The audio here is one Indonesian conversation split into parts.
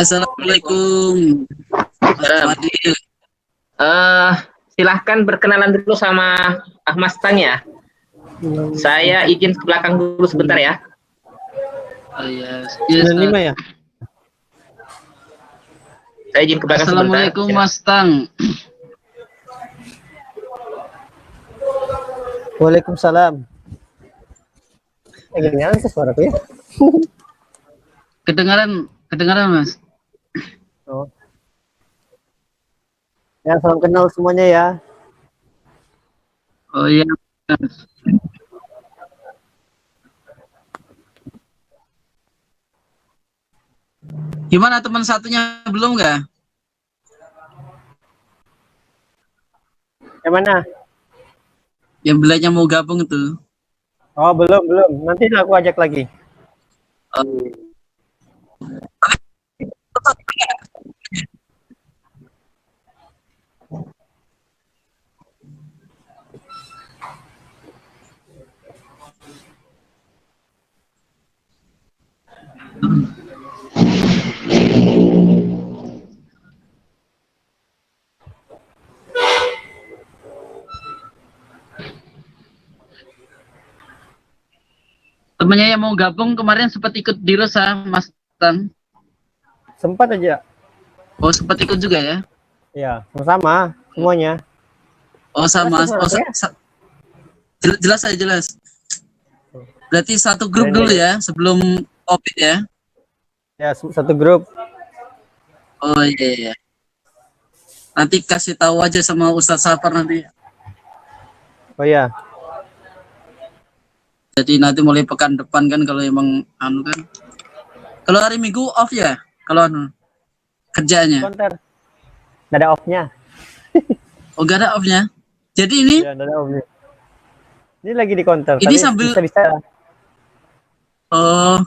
Assalamualaikum. Fadil. Silahkan berkenalan dulu sama Mas Tan ya. Saya izin ke belakang dulu sebentar ya. Oh iya. 95 ya. Saya izin ke belakang sebentar. Assalamualaikum Mas Tang. Waalaikumsalam. Kedengaran suaraku ya? Kedengaran Mas. Oh. Ya, salam kenal semuanya ya. Oh iya. Gimana teman satunya belum nggak? Yang mana? Yang bilangnya mau gabung itu. Oh, belum. Nanti aku ajak lagi. Temennya yang mau gabung kemarin sempat ikut di Rosa, Mas Tan. Sempat aja. Oh sempat ikut juga ya? Ya, sama semuanya. Oh sama. Oh, jelas. Berarti satu grup dulu ya sebelum COVID ya? Ya, satu grup. Oh iya. Nanti kasih tahu aja sama Ustadz Safar nanti. Oh ya. Jadi nanti mulai pekan depan kan kalau emang anu kan. Kalau hari Minggu off ya? Kalau anu kerjanya. Konter. Nggak ada off-nya. Oh gak ada off-nya. Jadi ini? Ya, nggak ada off-nya. Ini lagi di konter. Ini sambil bisa. Oh,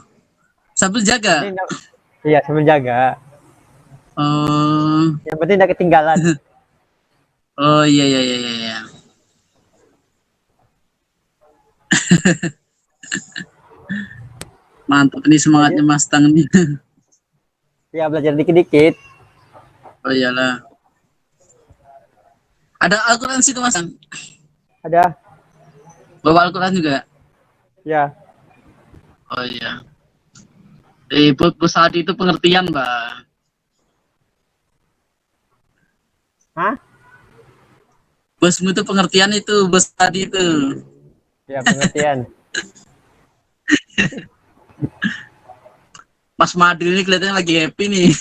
sambil jaga. Iya, sambil jaga. Oh. Yang penting nggak ketinggalan. Oh iya. Mantap ini semangatnya Mas Tang nih. Ya, belajar dikit-dikit. Oh iyalah. Ada Al-Quran situ Mas Tang? Ada. Bawa Al-Quran juga? Ya. Oh iya. Bos Hadi itu pengertian, Mbak. Hah? Bosmu itu pengertian itu, Bos Hadi itu. Ya, pengertian. Mas Madil ini kelihatannya lagi happy nih.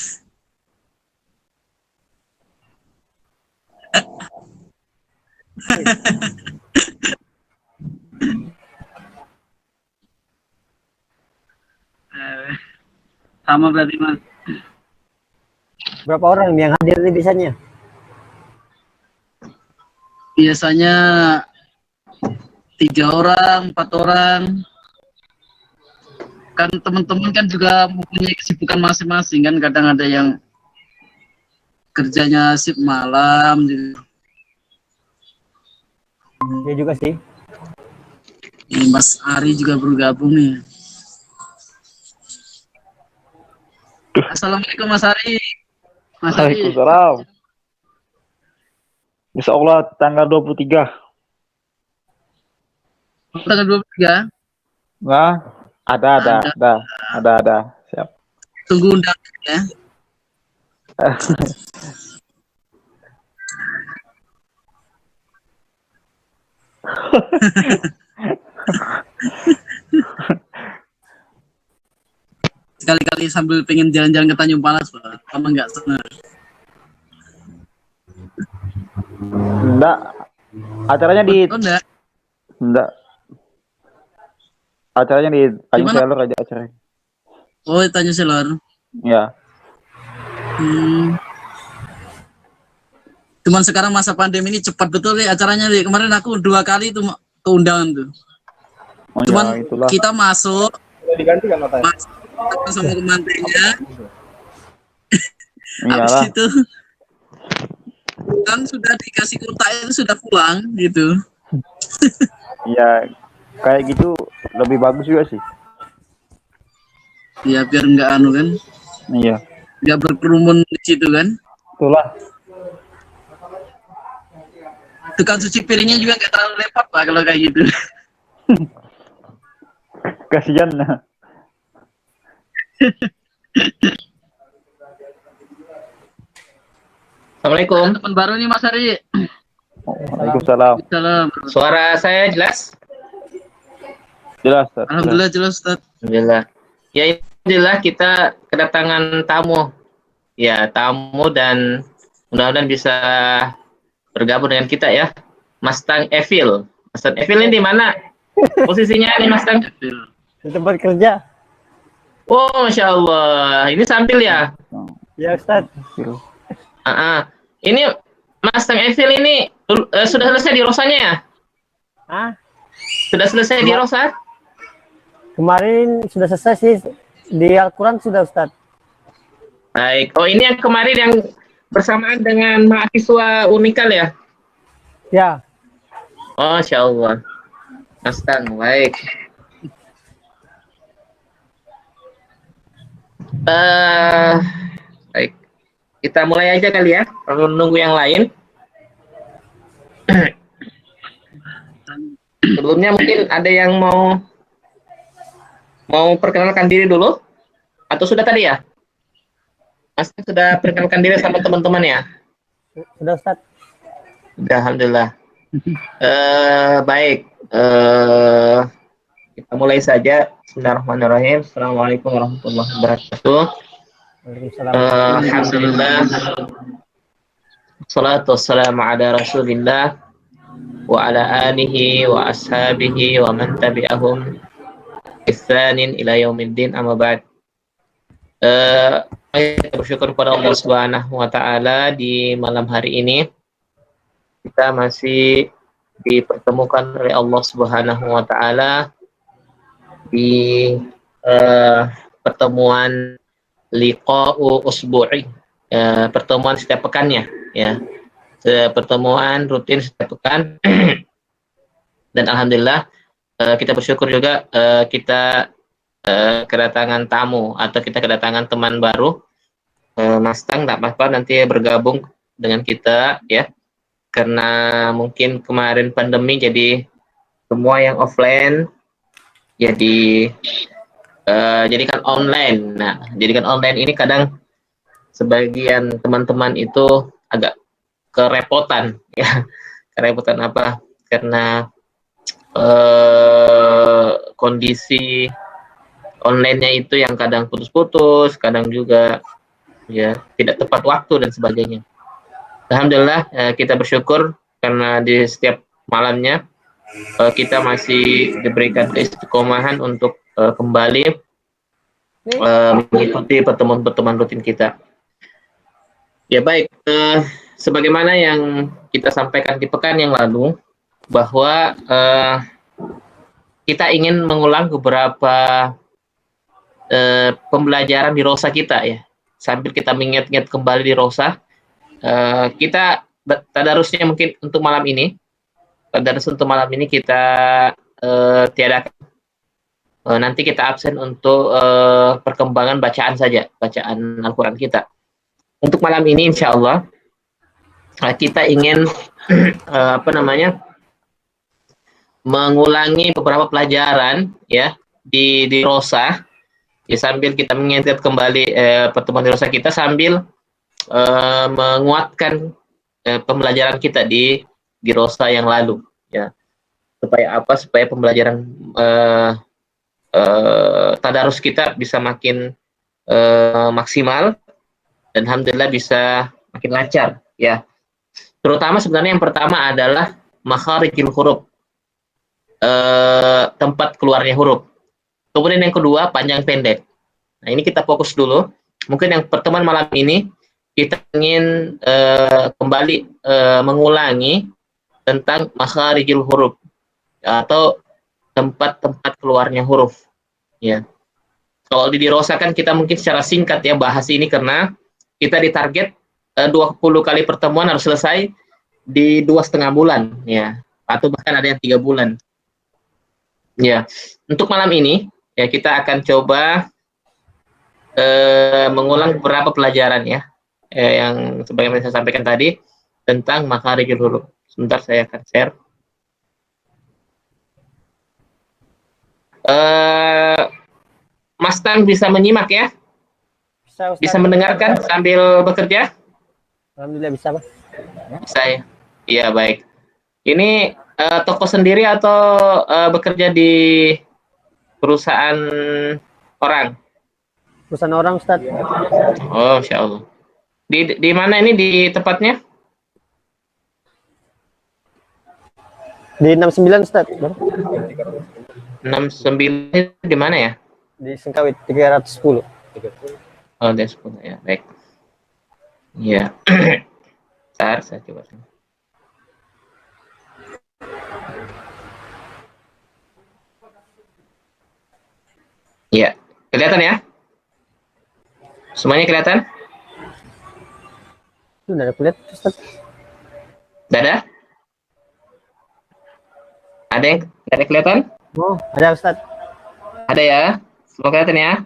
Sama berarti Mas. Berapa orang yang hadir nih biasanya? Biasanya 3 orang, 4 orang. Kan teman-teman kan juga mempunyai kesibukan masing-masing kan, kadang ada yang kerjanya shift malam gitu. Ya juga sih. Ini Mas Ari juga bergabung nih. Assalamualaikum Mas Ari. Waalaikumsalam. Insya Allah tanggal 23. Tanggal 23? Nah, ada. Siap. Tunggu undangan ya. Sekali-kali sambil pengen jalan-jalan ke Tanjung Palas, Pak. Kamu nggak senang? Enggak. Acaranya di enggak. Acaranya di Tanjung Selor aja acaranya. Oh, Tanjung Selor. Ya. Cuman sekarang masa pandemi ini cepat betul nih acaranya nih. Kemarin aku 2 kali itu keundangan tuh. Oh, cuman ya, kita masuk. Udah diganti kan notanya? Sama kemantennya. Habis itu kan sudah dikasih kuota itu sudah pulang gitu. Iya. kayak gitu lebih bagus juga sih. Ya biar nggak anu kan, Iya. nggak berkerumun di situ kan. Itulah. Tukang cuci piringnya juga nggak terlalu repot Pak kalau kayak gitu. Kasihan lah. Assalamualaikum. Teman baru nih Mas Ari. Waalaikumsalam. Salam. Suara saya jelas? Jelas, Ustaz. Alhamdulillah jelas Ustaz. Alhamdulillah. Ya, alhamdulillah kita kedatangan tamu. Ya, tamu dan mudah-mudahan bisa bergabung dengan kita ya. Mas Tang Evil. Mas Tang Evil ini di mana? Posisinya nih Mas Tang? Di tempat kerja. Oh, Masya Allah. Ini sambil ya? Ya Ustaz. Ini Mas Tang Evil ini sudah selesai di rosanya ya? Ah, Sudah selesai di rosa? kemarin sudah selesai sih. Di Al-Quran sudah Ustaz. Baik. Oh, ini yang kemarin yang bersamaan dengan mahasiswa Unikal ya? Ya. Oh, Masya Allah. Mas Tang, baik. Baik. Kita mulai aja kali ya, menunggu yang lain. Sebelumnya mungkin ada yang mau perkenalkan diri dulu? Atau sudah tadi ya? Mas sudah perkenalkan diri sama teman-teman ya? Sudah Ustaz. Sudah, alhamdulillah. Baik. Kita mulai saja. Bismillahirrahmanirrahim. Assalamualaikum warahmatullahi wabarakatuh. Waalaikumsalam. Alhamdulillah. Salatu wassalamu ala Rasulillah wa ala alihi wa ashabihi wa man tabi'ahum ihsanin ila yaumiddin, amma ba'd. Kita bersyukur kepada Allah Subhanahu wa taala di malam hari ini kita masih dipertemukan oleh Allah Subhanahu wa taala di pertemuan liqa'u usbu'i, pertemuan setiap pekannya ya. Pertemuan rutin setiap pekan. Dan alhamdulillah kita bersyukur juga kita kedatangan tamu atau kita kedatangan teman baru. Mas Tang, tak apa-apa nanti bergabung dengan kita ya, karena mungkin kemarin pandemi jadi semua yang offline jadi jadikan online. Nah, jadikan online ini kadang sebagian teman-teman itu agak kerepotan ya. Kerepotan apa? Karena kondisi online-nya itu yang kadang putus-putus, kadang juga ya tidak tepat waktu dan sebagainya. Alhamdulillah kita bersyukur karena di setiap malamnya kita masih diberikan keistiqomahan untuk kembali mengikuti pertemuan-pertemuan rutin kita. Ya baik, sebagaimana yang kita sampaikan di pekan yang lalu bahwa kita ingin mengulang beberapa pembelajaran di Rosa kita ya, sambil kita mengingat-ingat kembali di Rosa. Kita tadarusnya mungkin untuk malam ini, tadarus untuk malam ini kita tiadakan. Nanti kita absen untuk perkembangan bacaan saja, bacaan Al-Quran kita. Untuk malam ini insya Allah kita ingin mengulangi beberapa pelajaran ya di Rosa ya, sambil kita mengingat kembali pertemuan di Rosa kita, sambil menguatkan pembelajaran kita di Rosa yang lalu ya. Supaya apa? Supaya pembelajaran tadarus kita bisa makin maksimal dan alhamdulillah bisa makin lancar ya. Terutama sebenarnya yang pertama adalah makharijul huruf, tempat keluarnya huruf. Kemudian yang kedua panjang pendek. Nah, ini kita fokus dulu. Mungkin yang pertemuan malam ini kita ingin kembali mengulangi tentang makharijul huruf atau tempat-tempat keluarnya huruf ya. Kalau di Rosa kan kita mungkin secara singkat ya bahas ini karena kita ditarget 20 kali pertemuan harus selesai di 2,5 bulan ya, atau bahkan ada yang 3 bulan. Ya, untuk malam ini ya kita akan coba mengulang beberapa pelajaran ya, yang sebagaimana saya sampaikan tadi tentang makharijul huruf. Sebentar saya akan share. Mas Tang bisa menyimak ya? Bisa, Ustaz. Bisa mendengarkan sambil bekerja? Alhamdulillah bisa, Mas. Bisa ya? Iya, baik. Ini toko sendiri atau bekerja di perusahaan orang? Perusahaan orang, Ustaz. Oh, insya Allah. Di mana ini di tempatnya? Di 69, Ustaz. 69 di mana ya? Di Sengkawit 310. Oh, di 10 ya, baik. Iya. Bentar, saya coba. Iya, kelihatan ya? Semuanya kelihatan? Itu udah ada kulihat, Ustaz. Tidak ada? Ada yang kelihatan? Oh, ada, Ustaz. Ada ya? Semua kelihatan ya?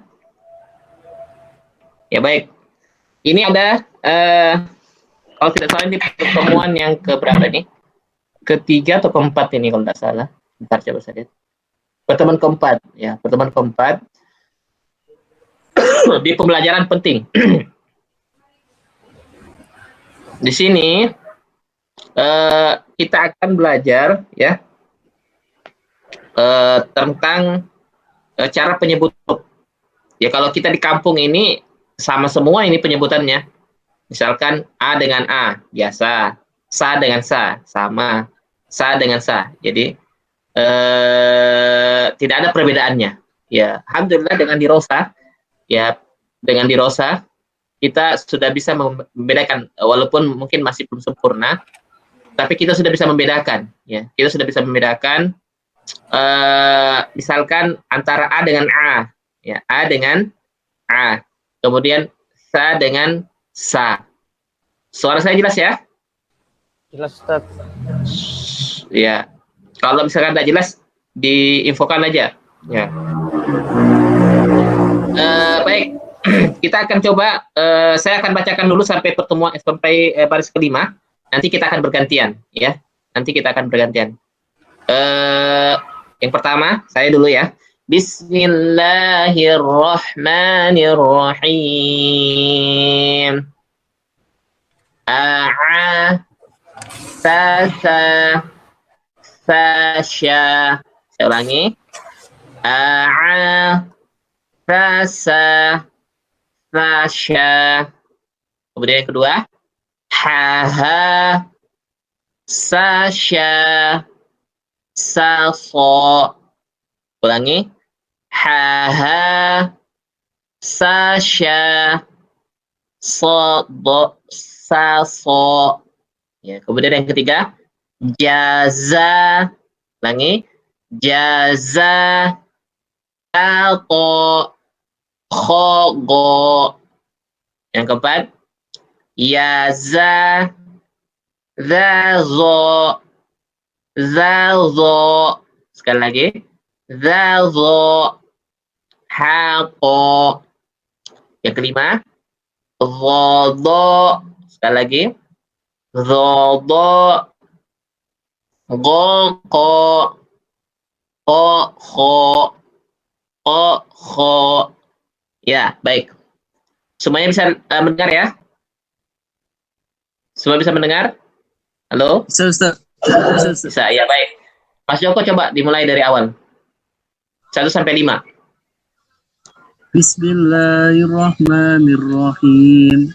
Ya baik. Ini ada, kalau tidak salah ini pertemuan yang keberapa nih? Ketiga atau keempat ini kalau tidak salah. Bentar coba saya lihat. Pertemuan keempat, ya pertemuan keempat di pembelajaran penting. Di sini kita akan belajar ya tentang cara penyebut huruf. Ya kalau kita di kampung ini sama semua ini penyebutannya. Misalkan A dengan A biasa, sa dengan sa sama, sa dengan sa. Jadi tidak ada perbedaannya. Ya, alhamdulillah dengan dirosa, ya dengan dirosa kita sudah bisa membedakan, walaupun mungkin masih belum sempurna, tapi kita sudah bisa membedakan. Ya, kita sudah bisa membedakan, misalkan antara A dengan A, ya A dengan A, kemudian sa dengan sa. Suara saya jelas ya? Jelas, Ustaz. Ya. Kalau misalkan tidak jelas, diinfokan aja. Ya. Baik, kita akan coba. Saya akan bacakan dulu sampai pertemuan baris kelima. Nanti kita akan bergantian, ya. Nanti kita akan bergantian. Yang pertama, saya dulu ya. Bismillahirrahmanirrahim. Sasa. Fasya. Saya ulangi. Fasa. Fasya. Kemudian yang kedua. Haha. Sasya. Saso. Ulangi. Haha. Sasya. Sodo. Saso. Ya, kemudian yang ketiga. Jaza, ulangi, jaza, tato, khogo. Yang keempat, yaza, zazo, zazo. Sekali lagi, zazo, hako. Yang kelima, zodo. Sekali lagi, zodo. Go, ko, ho, ya, baik. Semuanya bisa mendengar ya? Semua bisa mendengar? Halo? Bisa, Ustaz. Bisa, ya baik. Mas Joko coba dimulai dari awal. 1 sampai 5. Bismillahirrahmanirrahim.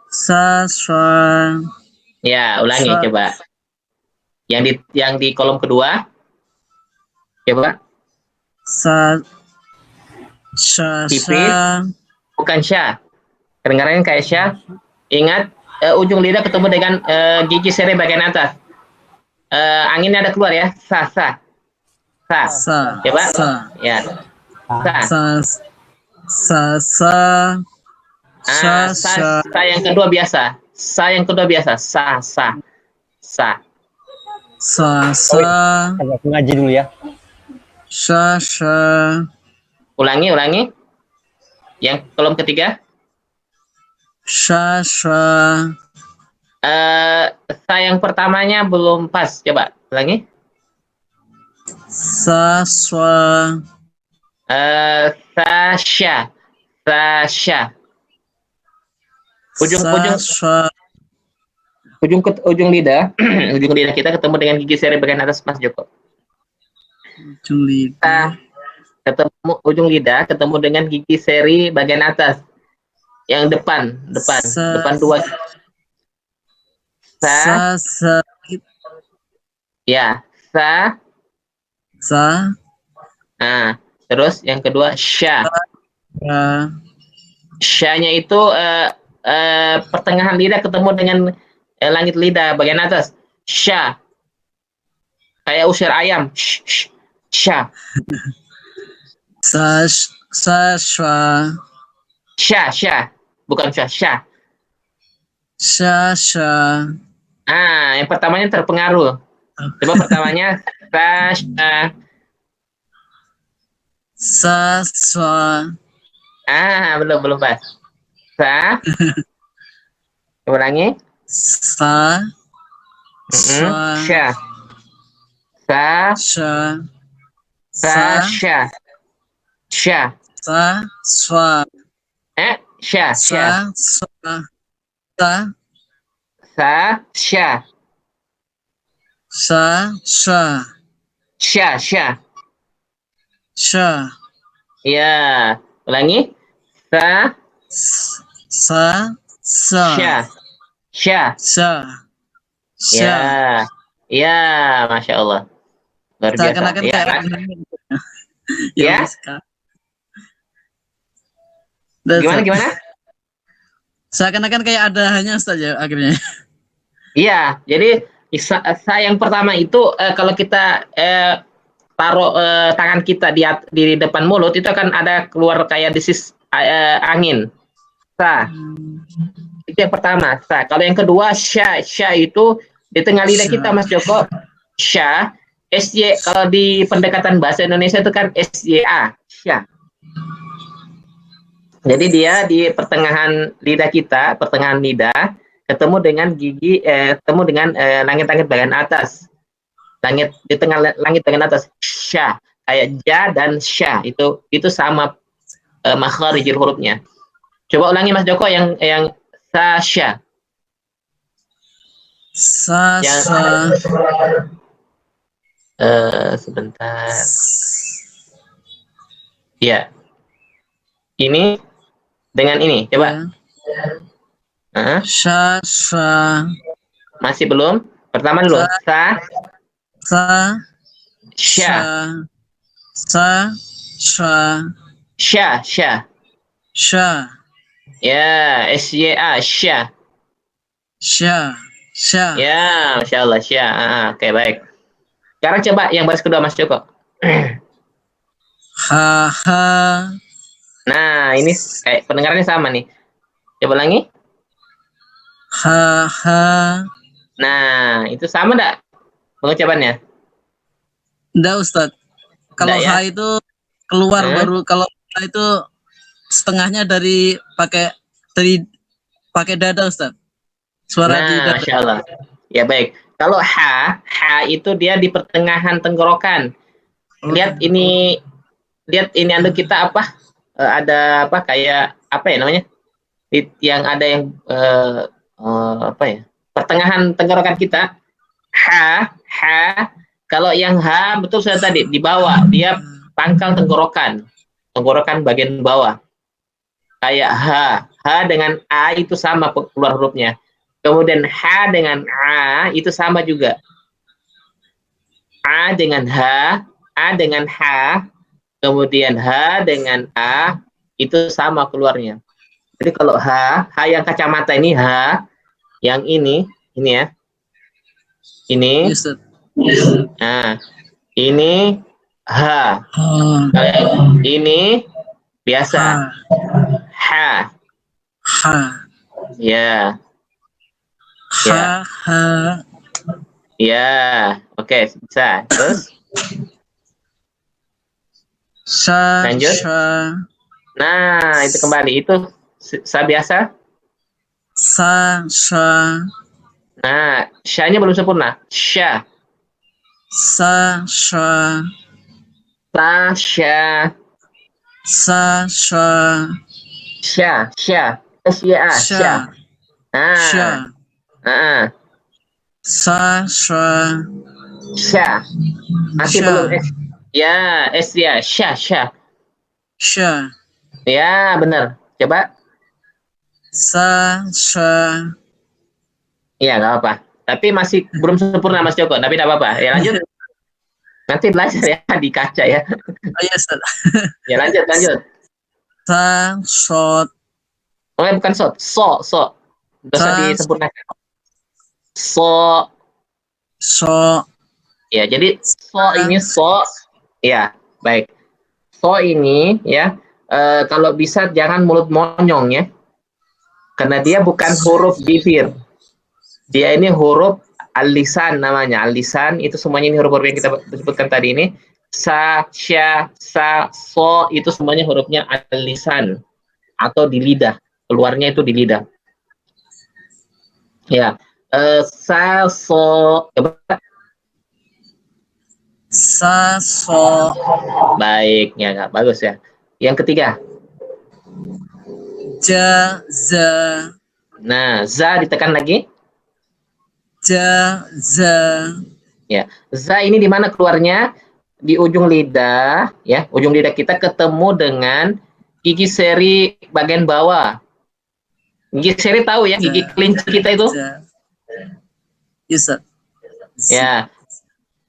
Sasha. Ya, ulangi coba. Yang di kolom kedua. Coba. Tipis. Bukan sya. Kedengarannya kayak sya. Ingat, ujung lidah ketemu dengan gigi seri bagian atas. Anginnya ada keluar ya. Sa. Coba. Ya. Sa yang kedua biasa. Sa yang kedua biasa. Sa. Sa, sa, Agak ngaji dulu ya. sha, sha, Ulangi. Yang kolom ketiga. sha, sha, Sa yang pertamanya belum pas. Coba ulangi. sa, swa, Sasha. Ujung sa, swa, ujung lidah, ujung lidah kita ketemu dengan gigi seri bagian atas, Mas Joko. ujung lidah, Ketemu ujung lidah ketemu dengan gigi seri bagian atas. Yang depan dua. sa, sa, Ya, sa. sa, Nah, terus yang kedua sya. sa, Sya-nya itu pertengahan lidah ketemu dengan langit lidah bagian atas. Sya. Kayak usir ayam. Sya. sa, sa, swa, Sya. Bukan sya. sha, sha, Yang pertamanya terpengaruh. Coba pertamanya sya. sa, swa, Belum pas. Sa. Ulangi. sa, swa, Sya. Sa. sha, Sya. sa, swa, Sya. sa, swa, sa, Sya. sa, sha, sha, Ya. Ulangi. Sa. sa, sa, Sya. sha, sha. Ya, Masya Allah. Luar biasa. Seakan-akan Ya, kayak kan? ya, Ya? Gimana? Seakan-akan kayak ada hanya Ustaz ya akhirnya. Iya, jadi sa yang pertama itu kalau kita taruh tangan kita di depan mulut itu akan ada keluar kayak desis angin. Sa. Itu yang pertama. Sa. Kalau yang kedua sya itu di tengah lidah kita, Mas Joko. Sya. SY kalau di pendekatan bahasa Indonesia itu kan SYA. Sya. Jadi dia di pertengahan lidah kita, pertengahan lidah ketemu dengan gigi, ketemu dengan langit-langit bagian atas. Di tengah langit bagian atas. Sya. Kayak ja dan sya itu sama makharijul hurufnya. Coba ulangi Mas Joko yang sasha. Sasa. Sebentar. Ya. Ini dengan ini. Coba. Sasa. Masih belum? Pertama dulu. Sha. Ya, SYA, sya. Ya, Masya Allah, sya. Oke, baik. Sekarang coba yang baris kedua, Mas Joko. Nah, ini pendengarannya sama nih. Coba lagi. Nah, itu sama enggak pengucapannya? Enggak, Ustadz. Kalau ya? itu keluar baru, kalau itu setengahnya dari pakai dada, Ustadz. Suara di dada. Masya Allah. Ya, baik. Kalau ha itu dia di pertengahan tenggorokan. Lihat ini anda kita apa? Ada apa kayak apa ya namanya? Yang ada yang apa ya? Pertengahan tenggorokan kita. Ha. Kalau yang ha betul saya tadi di bawah, dia pangkal tenggorokan bagian bawah. Kayak ha dengan a itu sama keluar hurufnya. Kemudian ha dengan a itu sama juga. A dengan ha, kemudian ha dengan a itu sama keluarnya. Jadi kalau ha yang kacamata ini ha, yang ini ya. Ini. Nah, ini ha. Ini biasa. Ha. Ya. Ya, oke, bisa. Terus Sha, Lanjut. sha, nah, itu kembali itu sa biasa. sa, sha, Nah, sya-nya belum sempurna. Sya, sa, sha, sa, sya, sa, sha, sya, sya, S-Y-A, sya. sha, sha, Nah, sa, sha, sya. Masih sha, belum S. Ya, S ya, sya, sya. sha, Ya, benar. Coba. sa, sha. Iya, nggak apa-apa. Tapi masih belum sempurna Mas Joko, tapi nggak apa-apa. Ya lanjut. Nanti belajar ya di kaca ya. Oh iya, Ustaz. Ya lanjut, lanjut. Sa, shot, Oh, bukan so. So, so. Nggak usah sa, disempurnakan. So. so, Ya, jadi so ini so. Ya, baik. So ini ya, kalau bisa jangan mulut monyong ya. Karena dia bukan huruf bibir. Dia ini huruf al-lisan namanya. Al-lisan itu semuanya ini huruf-huruf yang kita sebutkan tadi ini. Sa, sya, sa, so itu semuanya hurufnya al-lisan atau di lidah. Keluarnya itu di lidah. Ya. Sa, so. Coba. sa, so, Baik, ya, Kak. Bagus ya. Yang ketiga. ja, za, Nah, za ditekan lagi. ja, za, Ya, za ini di mana keluarnya? Di ujung lidah, ya, ujung lidah kita ketemu dengan gigi seri bagian bawah. Gigi seri tahu ya, gigi kelinci kita itu? ja. Yes, Ustaz. Ya,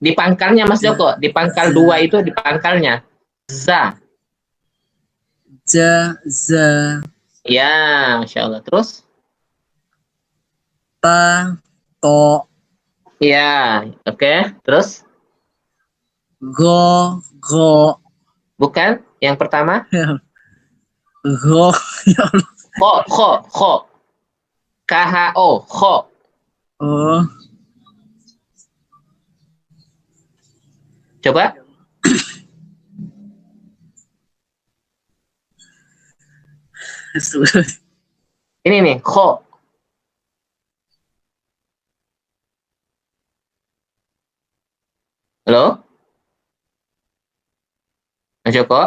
di pangkalnya Mas Joko, di pangkal dua itu di pangkalnya. Za. Ja, za, Ya, Masya Allah. Terus? ta, to, Ya, oke. Terus? go, go, Bukan? Yang pertama? go, ya Allah. Kho. K-H-O, kho. Oh, Coba. Ini nih, kho. Halo? Mas Joko?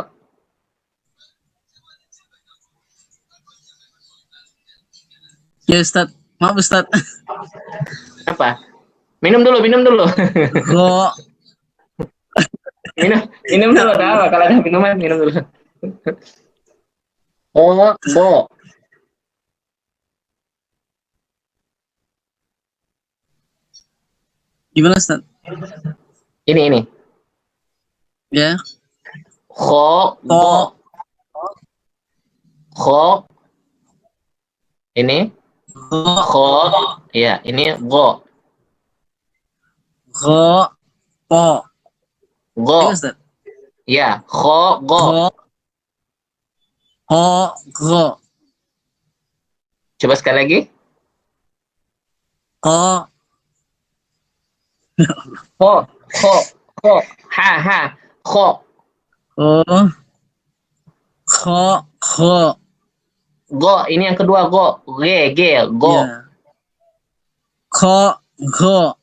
ya Ustaz. Maaf Ustaz. Apa? Minum dulu. Go, minum dulu. Apa? Kalau ada minuman, minum dulu. Oh, go. gimana Ustaz? Ini. Ya, Kho, to, go. Kho. Ini. go, Kho. Ya, ini go. go, po. Go. Gimana Ustaz? Ya, kho, go. Go, ho, go, Coba sekali lagi. ko, Kho. Ha. Kho. oh, ko, Go. Ini yang kedua, go. G, go. ya, ko, go,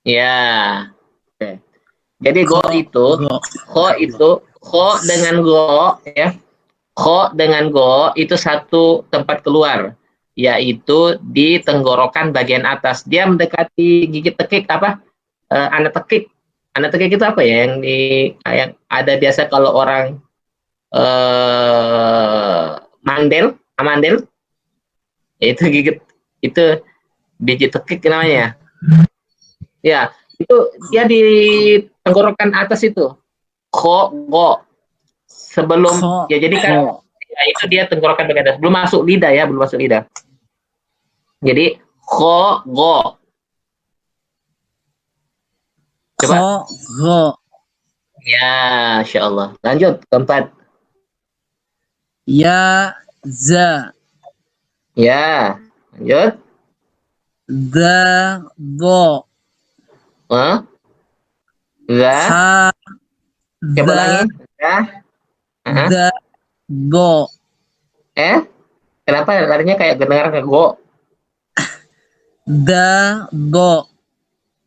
Ya. Oke. Jadi go itu, kho dengan go, ya. Kho dengan go itu satu tempat keluar, yaitu di tenggorokan bagian atas. Dia mendekati gigi tekik apa? Anak tekik. Anak tekik itu apa ya? Yang ada biasa kalau orang amandel, itu biji tekik namanya. Ya, itu dia di tenggorokan atas itu. Kho, go. Sebelum ko, ya jadi kan go, ya, itu dia tenggorokan bagian atas, belum masuk lidah ya, belum masuk lidah. Jadi kho, go. Coba. ko, go, Ya, Insya Allah. Lanjut keempat. ya, za, Ya, lanjut. da, do, Eh? Za. Ha, Coba da, lagi. Za. Aha. da, go. Kenapa larinya kayak dengar ke go? Da, go,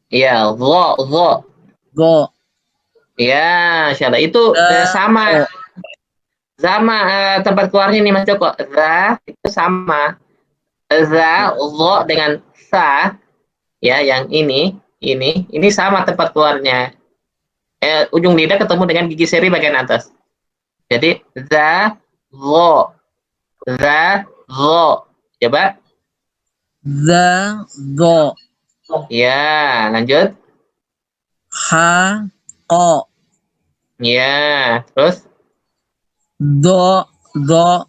Iya, zo. go. Iya, insyaallah itu Da, sama go. sama tempat keluarnya nih Mas Joko. Za itu sama. Za, zo dengan sa ya yang ini sama tempat keluarnya. Ujung lidah ketemu dengan gigi seri bagian atas. Jadi za, zo. Coba. Da, go. Ya, lanjut. Ha, ko. Ya, terus Do, do.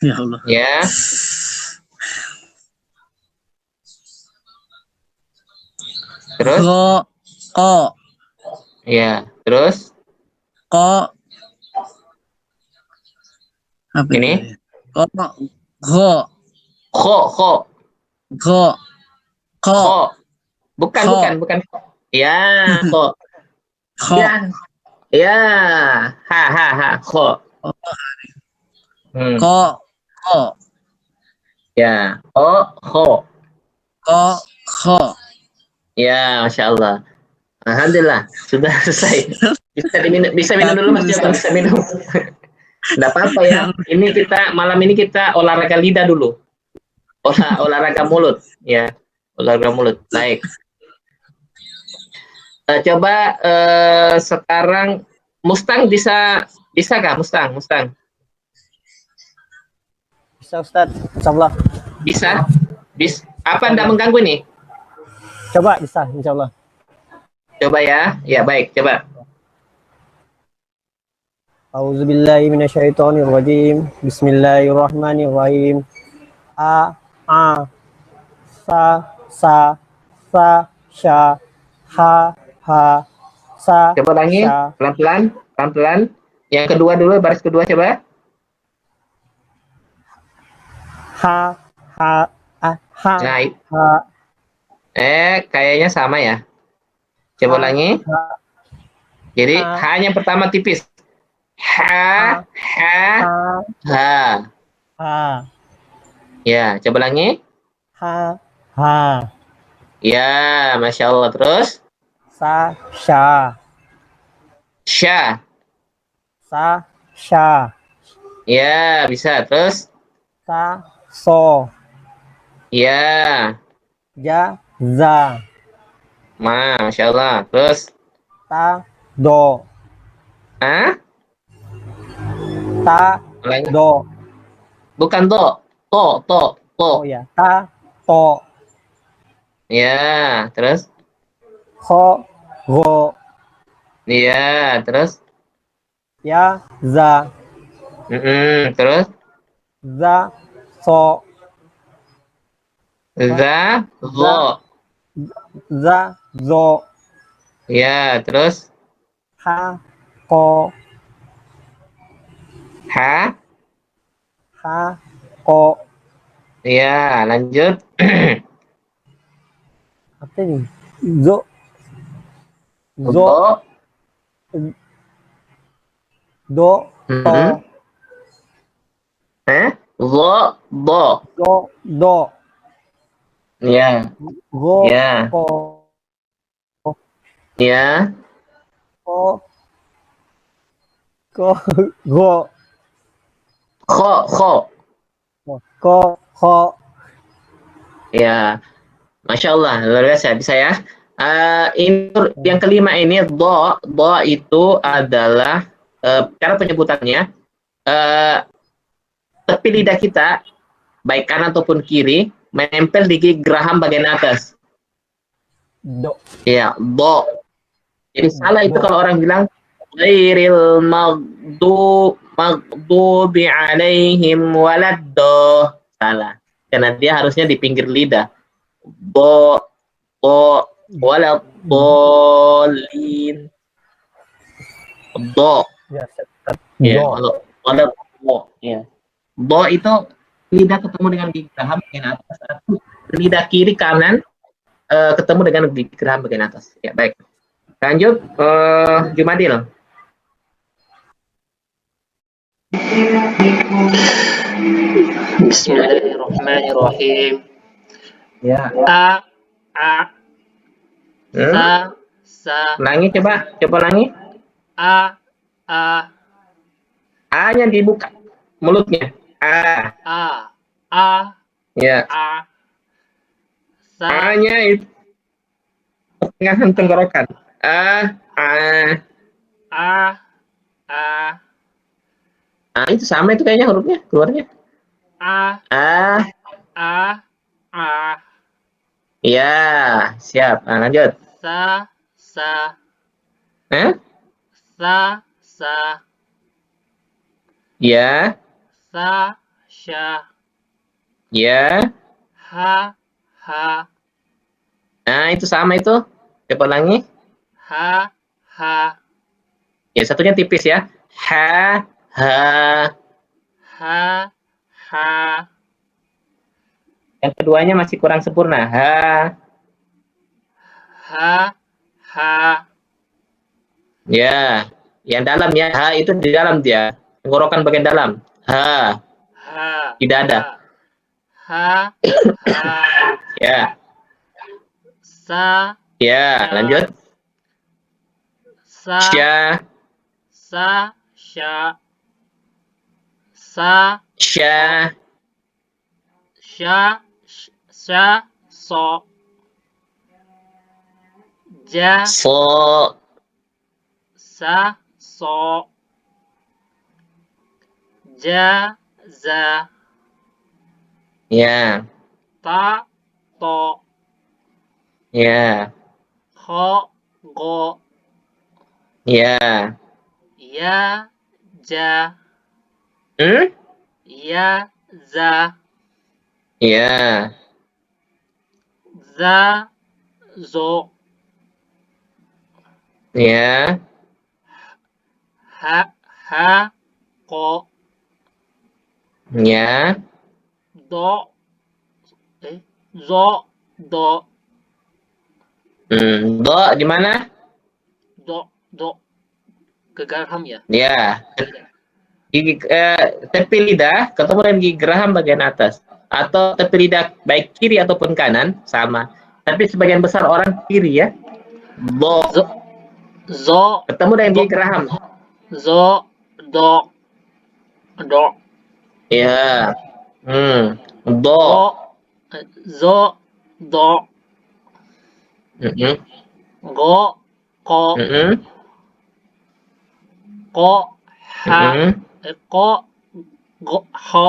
Ya Allah. ya, terus Go, ko, ya, terus ko. Apa ini itu? Ko, go, kho. go, ko, Kho. Bukan, Kho. bukan. Ya, kho. ko. Ya, ya. Ha, kho. Ko, ko, Ya, kho. ko, ko. Ya, Masya Allah. Alhamdulillah, sudah selesai. Bisa minum dulu Mas Joko, bisa minum. Enggak apa-apa ya. Malam ini kita olahraga lidah dulu. Olahraga mulut, ya. Olahraga mulut. Baik. Coba sekarang Mustang bisakah Mustang? Bisa Ustaz, insyaallah. Bisa? Apa Anda mengganggu nih? Coba bisa insyaallah. Coba ya. Ya, baik, coba. A'udzubillahi minasyaitonirrajim. Bismillahirrahmanirrahim. A, sa, sya, ha, sa. Coba ulangi, sya. pelan-pelan. Yang kedua dulu, baris kedua coba. Ha, Nah, ha, kayaknya sama ya. Coba Ha. ulangi. Jadi Ha. H-nya pertama tipis. Ha. ha, Ya, coba ulangi. ha, Ya, Masya Allah. Terus sya, Sya. sya, Ya, bisa. Terus so, ya. za, Masya Allah. Terus do, ah? Ulangi. do. Bukan to. To. Oh ya, to, Ya, terus go, ya, terus za, terus so, zo, Ya, terus ko, ko. Ya, lanjut. Apa ini? Zo, Do. do, to, do. Ya, Go, ya, ko, ya. ko, go, Kho. ko. Ya, Masya Allah, luar biasa. Bisa ya. Ini yang kelima ini do itu adalah cara penyebutannya tepi lidah kita baik kanan ataupun kiri menempel di gigi geraham bagian atas. Do. Ya, do. Jadi salah itu kalau orang bilang ghairil maghdubi alaihim waladdo. Salah. Karena dia harusnya di pinggir lidah. Do waladdallin. Do. Ya, Ya, do. waladdo. Ya. Do itu lidah ketemu dengan gigi geraham bagian atas. Lidah kiri kanan ketemu dengan gigi geraham bagian atas. Ya, baik. Lanjut, Jumadil. Bismillahirrahmanirrahim. Ya. A a sa Ulangi coba ulangi. a A-nya dibuka mulutnya. A. a Ya. sa A-nya itu pertengahan tenggorokan. A. Itu sama itu kayaknya hurufnya keluarnya. a A. Ya, siap. Nah, lanjut. sa Ya. sya Ya. ha Nah, itu sama itu. Coba ulangi. ha Ya, satunya tipis ya. Ha. Yang keduanya masih kurang sempurna. Ha. Ya. Yang dalam ya. Ha itu di dalam dia. Tenggorokan bagian dalam. Ha. Tidak ada. Ya. Ya, lanjut. Sya. so ja So. so ja za Ya. to Ya. go Ya. ya ja ya za Ya. zo Ya. ko Ya. do zo do Do di mana? do ke geraham ya. Ya. Gigi tepi lidah ketemu dengan gigi geraham bagian atas, atau tepi lidah baik kiri ataupun kanan sama, tapi sebagian besar orang kiri ya. Zo ketemu dengan gigi geraham. do Ya. Do. zo do go ko ha ko go ho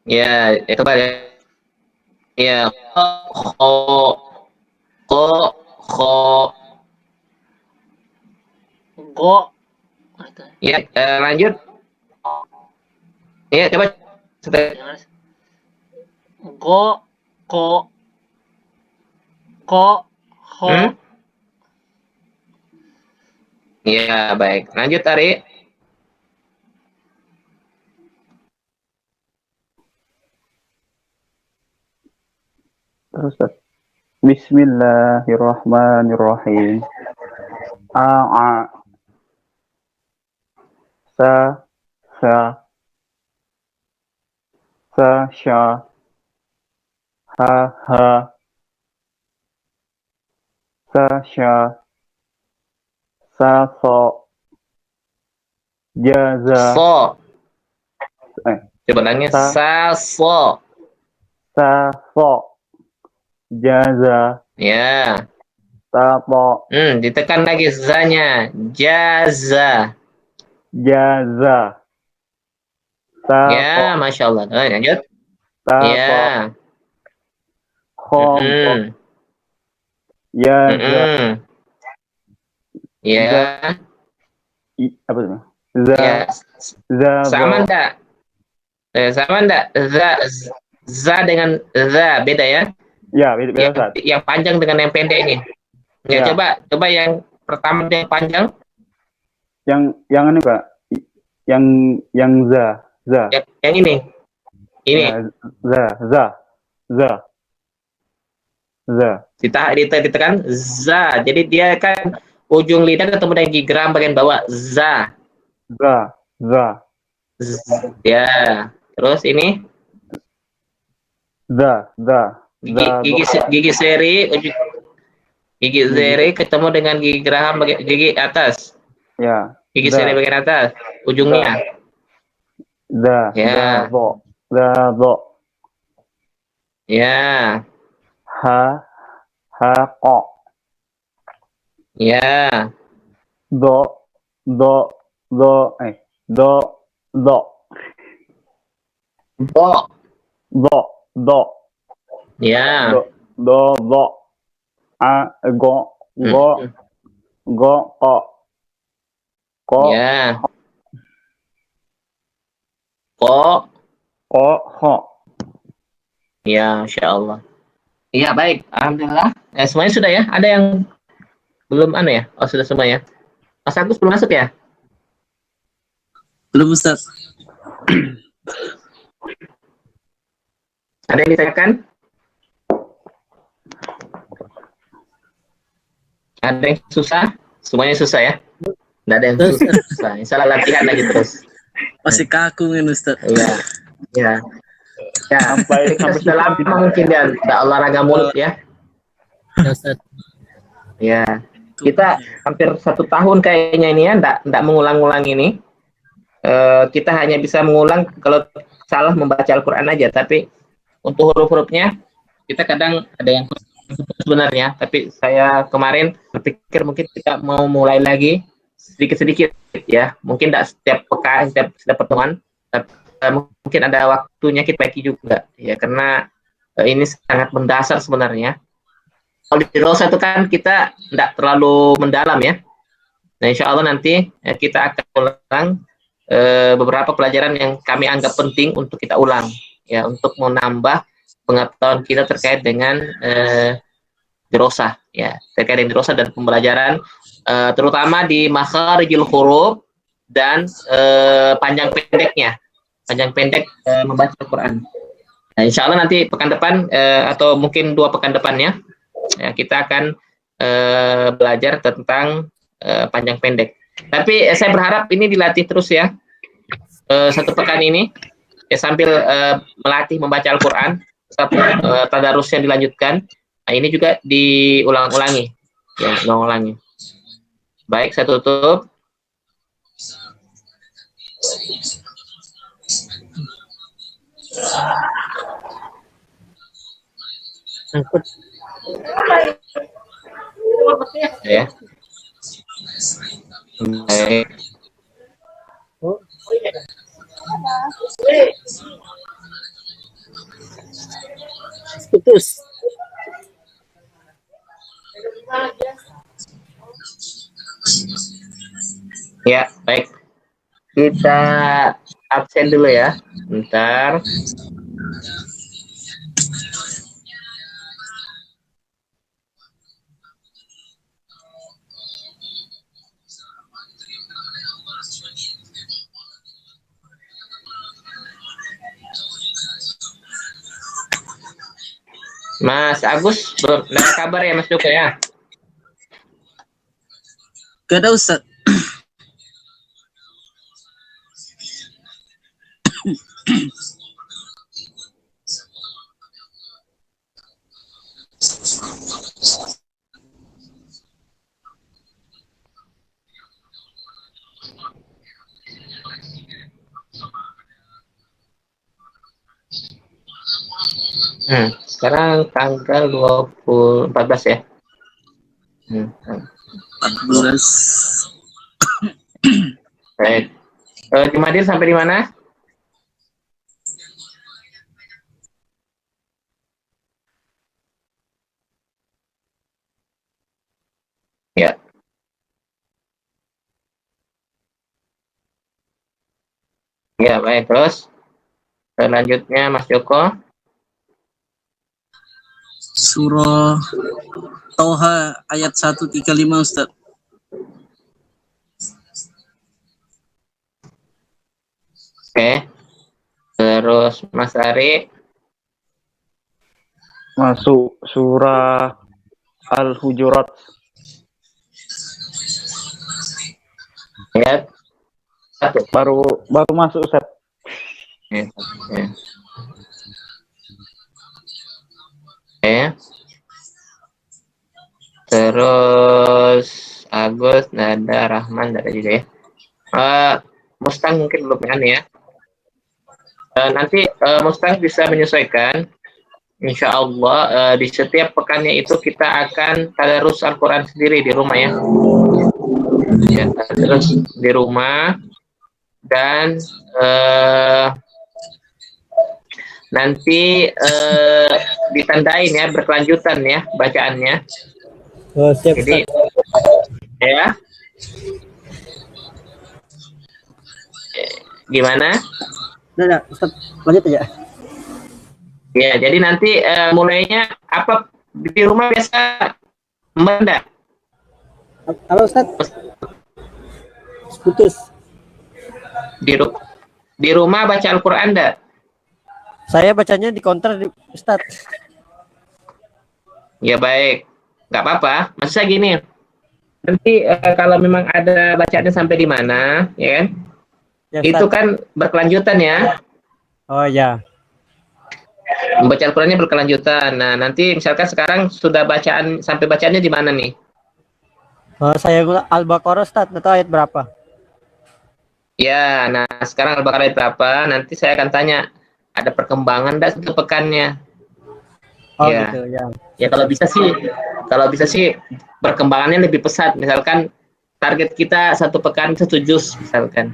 Ya, kembali. Ya, go ya, lanjut. Ya, coba. go ko ho Ya, baik. Lanjut, Ari. Terus, Bismillahirrahmanirrahim. A. Sa. Sya. Ha. Sya. So. Jaza. So. Coba ulangi. So. Jaza. Ya. Tapo. Ditekan lagi za-nya. Jaza. Tapo. Ya, Masya Allah. Lanjut. Tapo. Ya. Jaza. Ya. Apa itu? Ya. Sama enggak? Sama enggak? Za dengan za beda ya? Ya, beda. Yang panjang dengan yang pendek ini. Ya, coba yang pertama yang panjang. Yang ini, Pak. Yang za. Yang ini. Ini. Ya, za. za, Ditekan za. Jadi dia kan ujung lidah ketemu dengan gigi geram bagian bawah za. za, za, Ya. Terus ini za, za, gigi seri gigi seri ketemu dengan gigi geraham bagian gigi atas. ya, Gigi za, seri bagian atas ujungnya. za, Ya. za, zo, Ya. ha, ko, Ya. do, do, do, do, do, Bo. do, do, Ya. do, go, Hmm. ko, Ya. Ko. ho. Ya, Insya Allah. Iya, baik. Alhamdulillah. Semuanya sudah ya? Ada yang belum ya? Oh, sudah semua ya. Mas Agus belum masuk ya? Belum Ustaz. Ada yang ditanyakan? Ada yang susah? Semuanya susah ya? Nggak ada yang susah. Insya Allah latihan lagi terus. Masih kaku ini Ustaz. Iya. Ya. Ya, Sampai sudah lama mungkin dia nggak olahraga mulut ya. Ya, Ustaz. Ya. Kita hampir 1 tahun kayaknya ini ya, nggak mengulang-ulang ini. Kita hanya bisa mengulang kalau salah membaca Al-Quran aja, tapi untuk huruf-hurufnya kita kadang ada yang sebenarnya, tapi saya kemarin berpikir mungkin kita mau mulai lagi sedikit-sedikit ya, mungkin tidak setiap pekan, setiap pertemuan, tapi mungkin ada waktunya kita perbaiki juga ya, karena ini sangat mendasar sebenarnya. Kalau di Rosa itu kan kita tidak terlalu mendalam ya. Nah, insya Allah nanti kita akan ulang beberapa pelajaran yang kami anggap penting untuk kita ulang ya, untuk menambah pengetahuan kita terkait dengan dirosah ya, terkait dengan dirosah dan pembelajaran terutama di makharijul huruf dan panjang pendek membaca Al-Quran. Nah, insya Allah nanti pekan depan atau mungkin 2 pekan depannya ya, kita akan belajar tentang panjang pendek. Tapi saya berharap ini dilatih terus ya, 1 pekan ini ya, sambil melatih membaca Al-Quran, tadarusnya dilanjutkan. Nah, ini juga diulang-ulangi ya, ulang-ulangi. Baik, saya tutup. Ya. Baik. Putus. Ya, baik. Kita absen dulu ya. Bentar. Mas Agus, belum ada kabar ya Mas Joko ya? Gak ada Ustaz. Sekarang tanggal 14 ya. 14. Baik. Jumadir sampai di mana? Ya. Ya, baik. Terus selanjutnya Mas Joko. Surah Toha ayat 135 Ustaz. Oke. Terus Mas Ari. Masuk surah Al-Hujurat. Ayat 1. Baru masuk Ustaz. Ya. Ya. Oke. Terus Agus, Nada, Rahman, Nada juga ya. Mustang mungkin belum kan ya. Nanti Mustang bisa menyesuaikan. Insya Allah di setiap pekannya itu kita akan tadarus Al-Quran sendiri di rumah ya. Ya, terus di rumah dan nanti ditandain ya berkelanjutan ya bacaannya. Oh, siap, Jadi ya gimana? Nah, Ustaz, lanjut aja. Ya, jadi nanti mulainya apa di rumah biasa Mbak? Halo Ustaz. Putus. Di rumah baca Al-Quran enggak? Saya bacanya di counter di Ustaz. Ya baik, nggak apa-apa. Maksudnya gini, nanti kalau memang ada bacaannya sampai di mana, ya kan? Ya, Itu Ustaz. kan berkelanjutan ya. Oh ya. Membaca Al-Qurannya berkelanjutan. Nah, nanti misalkan sekarang sudah bacaan sampai bacaannya di mana nih? Saya Al-Baqarah Ustaz, atau ayat berapa? Ya, nah sekarang Al-Baqarah ayat berapa? Nanti saya akan tanya, ada perkembangan enggak satu pekannya? Oh Ya. gitu ya. Ya kalau bisa sih perkembangannya lebih pesat. Misalkan target kita satu pekan 1 juz misalkan.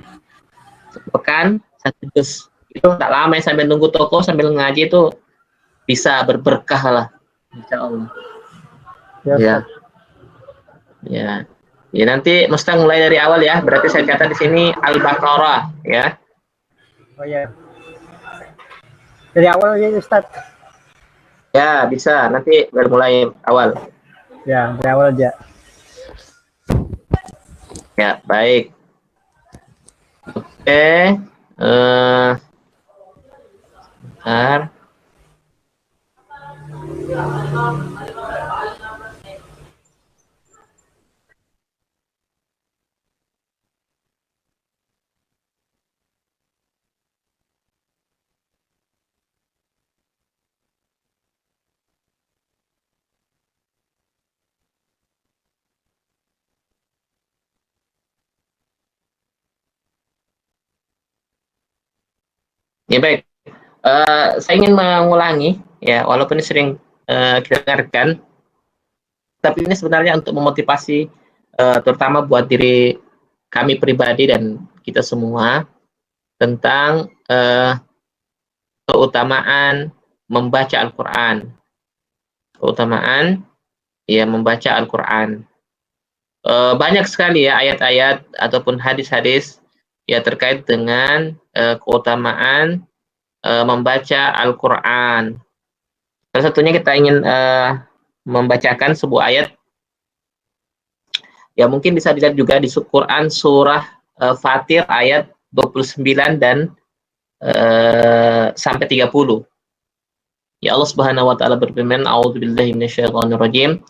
1 pekan 1 juz. Itu tak lama ya, sambil nunggu toko sambil ngaji itu bisa berberkah lah. Insya Allah. Ya, Ya. Ustaz. Ya. Ya nanti mesti mulai dari awal ya. Berarti saya catat di sini Al-Baqarah ya. Oh ya. Dari awal aja Ustaz. Ya, bisa. Nanti mulai awal. Ya, dari awal aja. Ya, baik. Oke. Bentar. Ya baik. Saya ingin mengulangi ya, walaupun ini sering kita dengarkan, tapi ini sebenarnya untuk memotivasi terutama buat diri kami pribadi dan kita semua tentang keutamaan membaca Al-Quran. Keutamaan ya membaca Al-Quran. Banyak sekali ya ayat-ayat ataupun hadis-hadis ya terkait dengan keutamaan membaca Al-Quran. Salah satunya kita ingin membacakan sebuah ayat. Ya mungkin bisa dilihat juga di Quran surah Fatir ayat 29 dan sampai 30. Ya Allah Subhanahu wa taala berfirman, A'udzubillahi minasyaitonirrajim.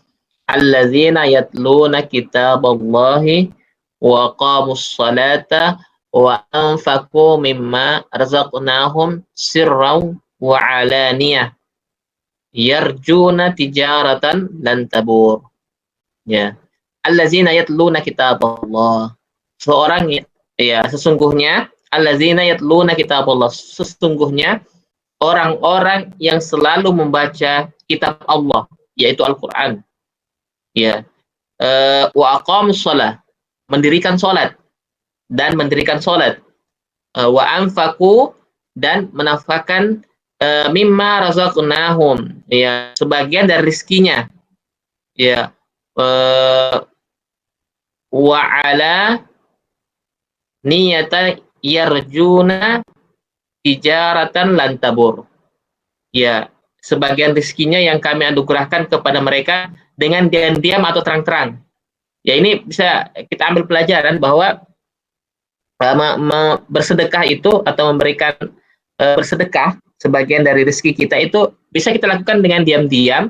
Alladzina yatluna kitaballahi wa qamus salata wa anfaqu mimma razaqnahum sirran wa alaniyah yarjuna tijaratan lan tabur. Ya. Allazina yatluna kitaballah. Seorang ya sesungguhnya allazina yatluna kitaballah. Sesungguhnya orang-orang yang selalu membaca kitab Allah, yaitu Al-Qur'an. Ya. Wa aqamus shalah, mendirikan salat dan mendirikan salat. Wa anfaqu, dan menafkahkan mimma razaqnahum, ya sebagian dari rizkinya. Ya. Wa ala niyata yarjuna tijaratan lan tabur. Ya, sebagian rezekinya yang kami anugerahkan kepada mereka dengan diam-diam atau terang-terang. Ya, ini bisa kita ambil pelajaran bahwa bersedekah itu atau memberikan bersedekah sebagian dari rezeki kita itu bisa kita lakukan dengan diam-diam,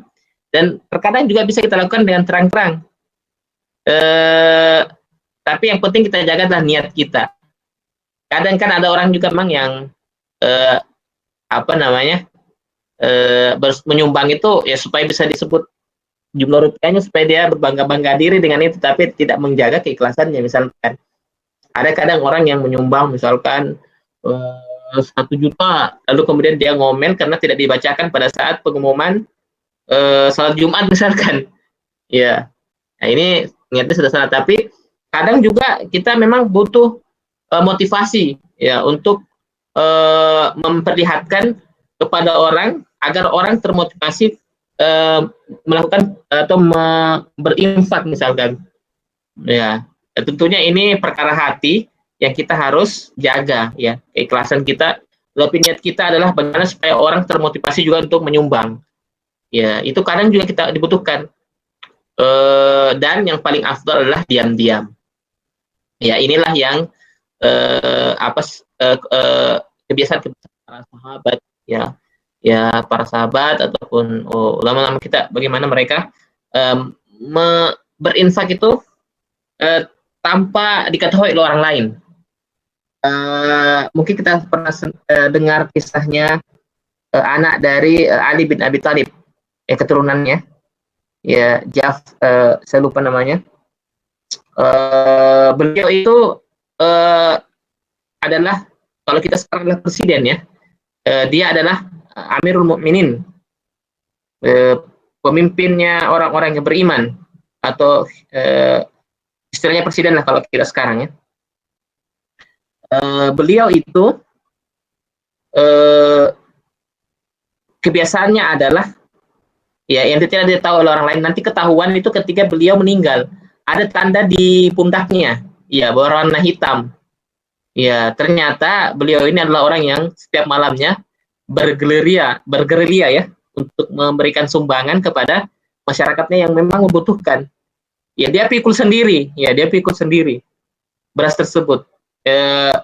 dan terkadang juga bisa kita lakukan dengan terang-terang. Tapi yang penting kita jaga adalah niat kita. Kadang kan ada orang juga memang yang menyumbang itu ya supaya bisa disebut jumlah rupiahnya, supaya dia berbangga-bangga diri dengan itu, tapi tidak menjaga keikhlasannya. Misalkan ada kadang orang yang menyumbang misalkan 1 juta, lalu kemudian dia ngomel karena tidak dibacakan pada saat pengumuman salat Jumat misalkan. Ya, nah ini niatnya sudah salah. Tapi kadang juga kita memang butuh motivasi ya untuk memperlihatkan kepada orang agar orang termotivasi melakukan atau berinfak misalkan. Ya, tentunya ini perkara hati yang kita harus jaga ya, keikhlasan kita. Tapi niat kita adalah bagaimana supaya orang termotivasi juga untuk menyumbang. Ya, itu kadang juga kita dibutuhkan. Dan yang paling afdal adalah diam-diam. Ya, inilah yang kebiasaan para sahabat ya. Ya, para sahabat ataupun ulama-ulama kita, bagaimana mereka berinfak itu tanpa diketahui oleh orang lain. Mungkin kita pernah dengar kisahnya anak dari Ali bin Abi Thalib, keturunannya, ya saya lupa namanya. Beliau itu adalah, kalau kita sekarang adalah presiden ya, dia adalah Amirul Mukminin, pemimpinnya orang-orang yang beriman, atau istilahnya presiden lah kalau kita sekarang ya. Beliau itu kebiasaannya adalah ya yang tidak ditahu oleh orang lain, nanti ketahuan itu ketika beliau meninggal, ada tanda di pundaknya ya berwarna hitam. Ya, ternyata beliau ini adalah orang yang setiap malamnya bergerilya ya untuk memberikan sumbangan kepada masyarakatnya yang memang membutuhkan. Ya, dia pikul sendiri beras tersebut.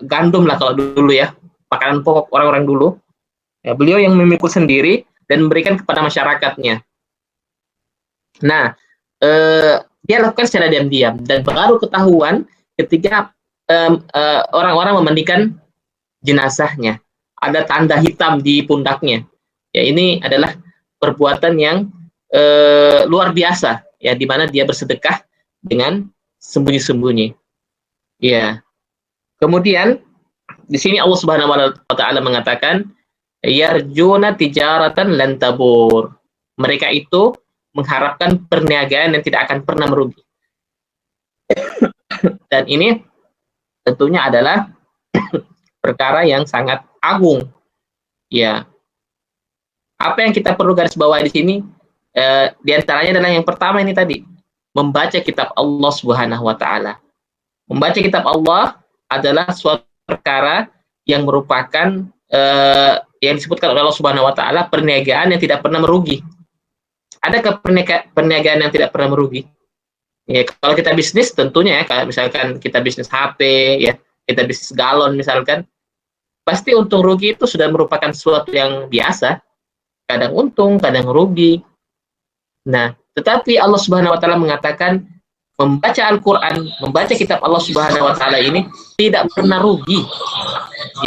Gandum lah kalau dulu ya, makanan pokok orang-orang dulu. Ya, beliau yang memikul sendiri dan memberikan kepada masyarakatnya. Nah, dia lakukan secara diam-diam dan baru ketahuan ketika orang-orang memandikan jenazahnya. Ada tanda hitam di pundaknya. Ya, ini adalah perbuatan yang luar biasa ya, di mana dia bersedekah dengan sembunyi-sembunyi. Ya. Kemudian di sini Allah Subhanahu wa taala mengatakan yarjuna tijaratan lan tabur. Mereka itu mengharapkan perniagaan yang tidak akan pernah merugi. Dan ini tentunya adalah perkara yang sangat agung. Ya. Apa yang kita perlu garis bawahi di sini? Di antaranya adalah yang pertama ini tadi, membaca kitab Allah Subhanahu wa taala. Membaca kitab Allah adalah suatu perkara yang merupakan yang disebutkan oleh Allah Subhanahu wa taala perniagaan yang tidak pernah merugi. Adakah perniagaan yang tidak pernah merugi? Ya, kalau kita bisnis tentunya ya, kalau misalkan kita bisnis HP ya, kita bisnis galon misalkan, pasti untung rugi itu sudah merupakan sesuatu yang biasa. Kadang untung, kadang rugi. Nah, tetapi Allah Subhanahu wa taala mengatakan membaca Al-Qur'an, membaca kitab Allah Subhanahu wa taala ini tidak pernah rugi.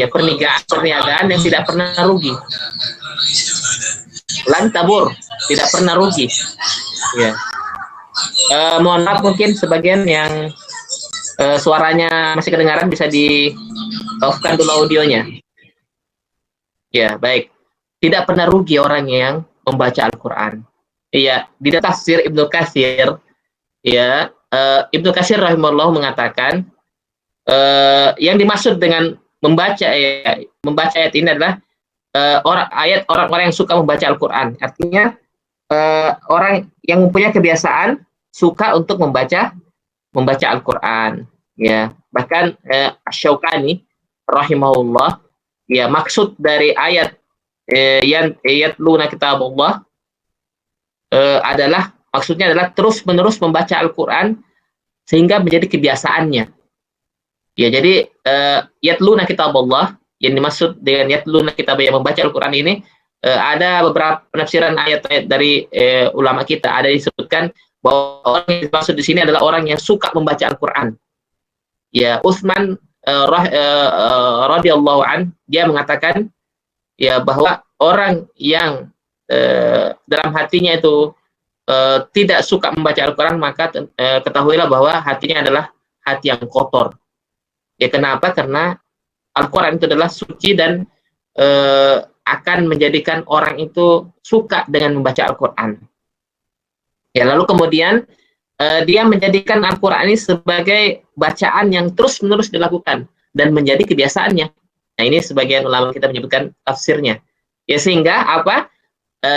Ya, perniagaan yang tidak pernah rugi. Lan tabur, tidak pernah rugi. Ya. Mohon maaf mungkin sebagian yang suaranya masih kedengaran, bisa di-off-kan dulu audionya. Ya, baik. Tidak pernah rugi orang yang membaca Al-Qur'an. Iya, di tafsir Ibnu Katsir ya, Ibnu Katsir rahimahullah mengatakan yang dimaksud dengan membaca ayat ini adalah orang-orang yang suka membaca Al-Qur'an. Artinya orang yang mempunyai kebiasaan suka untuk membaca Al-Qur'an ya. Bahkan Asy-Syaukani rahimahullah ya, maksud dari ayat yatluna kitabullah adalah maksudnya adalah terus-menerus membaca Al-Qur'an sehingga menjadi kebiasaannya. Ya, jadi yatluna kitabullah yang dimaksud dengan yatluna kitab yang membaca Al-Quran ini, ada beberapa penafsiran ayat-ayat dari ulama kita. Ada disebutkan bahwa orang yang dimaksud di sini adalah orang yang suka membaca Al-Quran. Ya, Utsman radhiyallahu an, dia mengatakan ya bahwa orang yang dalam hatinya itu tidak suka membaca Al-Quran, maka ketahuilah bahwa hatinya adalah hati yang kotor. Ya, kenapa? Karena Al-Quran itu adalah suci dan akan menjadikan orang itu suka dengan membaca Al-Quran. Ya, lalu kemudian dia menjadikan Al-Quran ini sebagai bacaan yang terus-menerus dilakukan dan menjadi kebiasaannya. Nah, ini sebagian ulama kita menyebutkan tafsirnya. Ya, sehingga apa?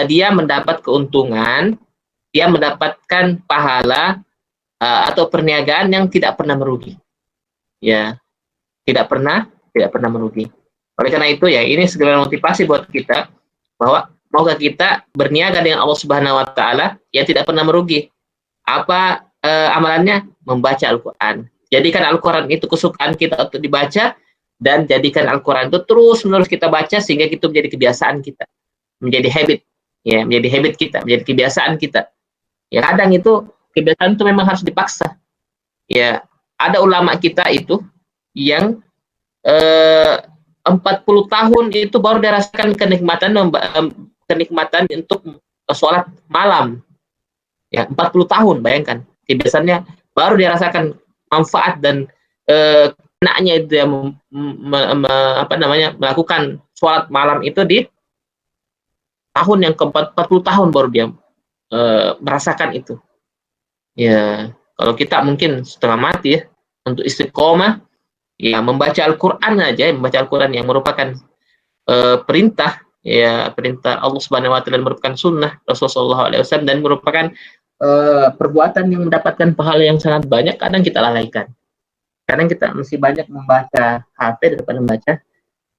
Dia mendapat keuntungan, dia mendapatkan pahala atau perniagaan yang tidak pernah merugi. Ya, tidak pernah merugi. Oleh karena itu ya, ini segala motivasi buat kita bahwa maukah kita berniaga dengan Allah Subhanahu wa taala yang tidak pernah merugi. Apa amalannya? Membaca Al-Qur'an. Jadikan Al-Qur'an itu kesukaan kita untuk dibaca, dan jadikan Al-Qur'an itu terus-menerus kita baca sehingga itu menjadi kebiasaan kita. Menjadi habit. Ya, menjadi habit kita, menjadi kebiasaan kita. Ya, kadang itu kebiasaan itu memang harus dipaksa. Ya, ada ulama kita itu yang 40 tahun itu baru dirasakan kenikmatan untuk sholat malam. Ya, 40 tahun, bayangkan. Kebiasaannya baru dirasakan manfaat dan enaknya itu ya, melakukan sholat malam itu di tahun yang ke-40 tahun baru dia merasakan itu. Ya, kalau kita mungkin setengah mati ya, untuk istiqomah, ya membaca Al-Quran aja, membaca Al-Quran yang merupakan perintah, ya perintah Allah Subhanahu wa taala, merupakan sunnah Rasulullah SAW, dan merupakan perbuatan yang mendapatkan pahala yang sangat banyak, kadang kita lalaikan. Kadang kita masih banyak membaca HP daripada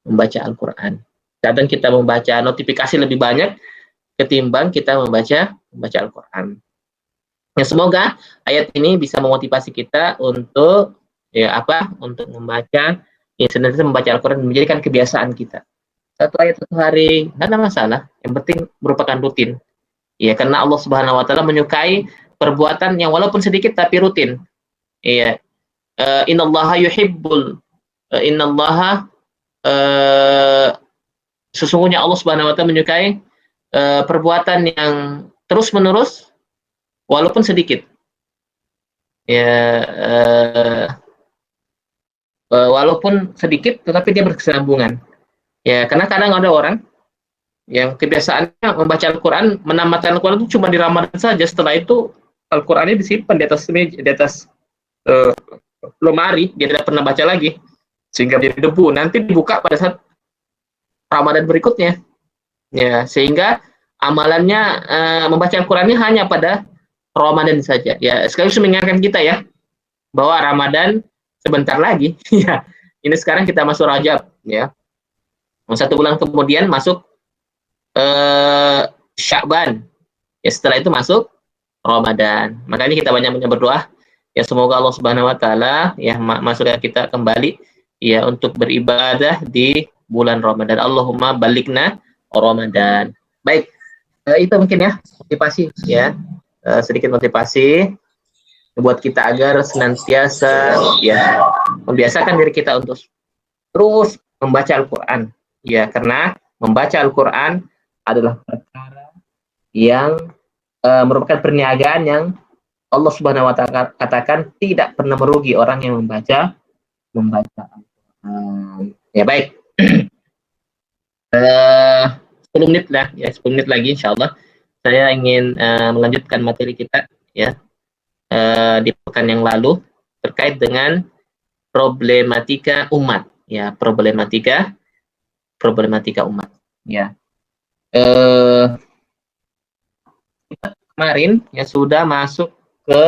membaca Al-Quran. Kadang kita membaca notifikasi lebih banyak ketimbang kita membaca Al-Quran. Ya, semoga ayat ini bisa memotivasi kita untuk untuk membaca, ya senantiasa membaca Al-Quran, menjadikan kebiasaan kita. Satu ayat satu hari nggak ada masalah, yang penting merupakan rutin. Ya, karena Allah Subhanahu wa taala menyukai perbuatan yang walaupun sedikit tapi rutin. Iya. Innallaha yuhibbul sesungguhnya Allah Subhanahu wa taala menyukai perbuatan yang terus-menerus walaupun sedikit. Ya, walaupun sedikit tetapi dia berkesinambungan. Ya, karena kadang ada orang yang kebiasaannya membaca Al-Quran, menamatkan Al-Quran itu cuma di Ramadan saja. Setelah itu Al-Qurannya disimpan di atas meja, di atas lemari, dia tidak pernah baca lagi, sehingga menjadi debu. Nanti dibuka pada saat Ramadan berikutnya. Ya, sehingga amalannya membaca Al-Qurannya hanya pada Ramadan saja. Ya, sekaligus mengingatkan kita ya bahwa Ramadan sebentar lagi. Ya, ini sekarang kita masuk Rajab, ya. 1 bulan kemudian masuk Sya'ban. Ya, setelah itu masuk Ramadan. Makanya kita banyak berdoa ya, semoga Allah Subhanahu wa taala ya masukkan kita kembali ya untuk beribadah di bulan Ramadan. Allahumma balikna Ramadan. Baik, itu mungkin ya motivasi ya, sedikit motivasi buat kita agar senantiasa ya membiasakan diri kita untuk terus membaca Al-Quran ya, karena membaca Al-Quran adalah perkara yang merupakan perniagaan yang Allah Subhanahu wa taala katakan tidak pernah merugi orang yang membaca Al-Quran. Ya, baik. 10 menit lah ya, 10 menit lagi insyaallah saya ingin melanjutkan materi kita ya di pekan yang lalu terkait dengan problematika umat ya, problematika umat ya. Kita kemarin ya sudah masuk ke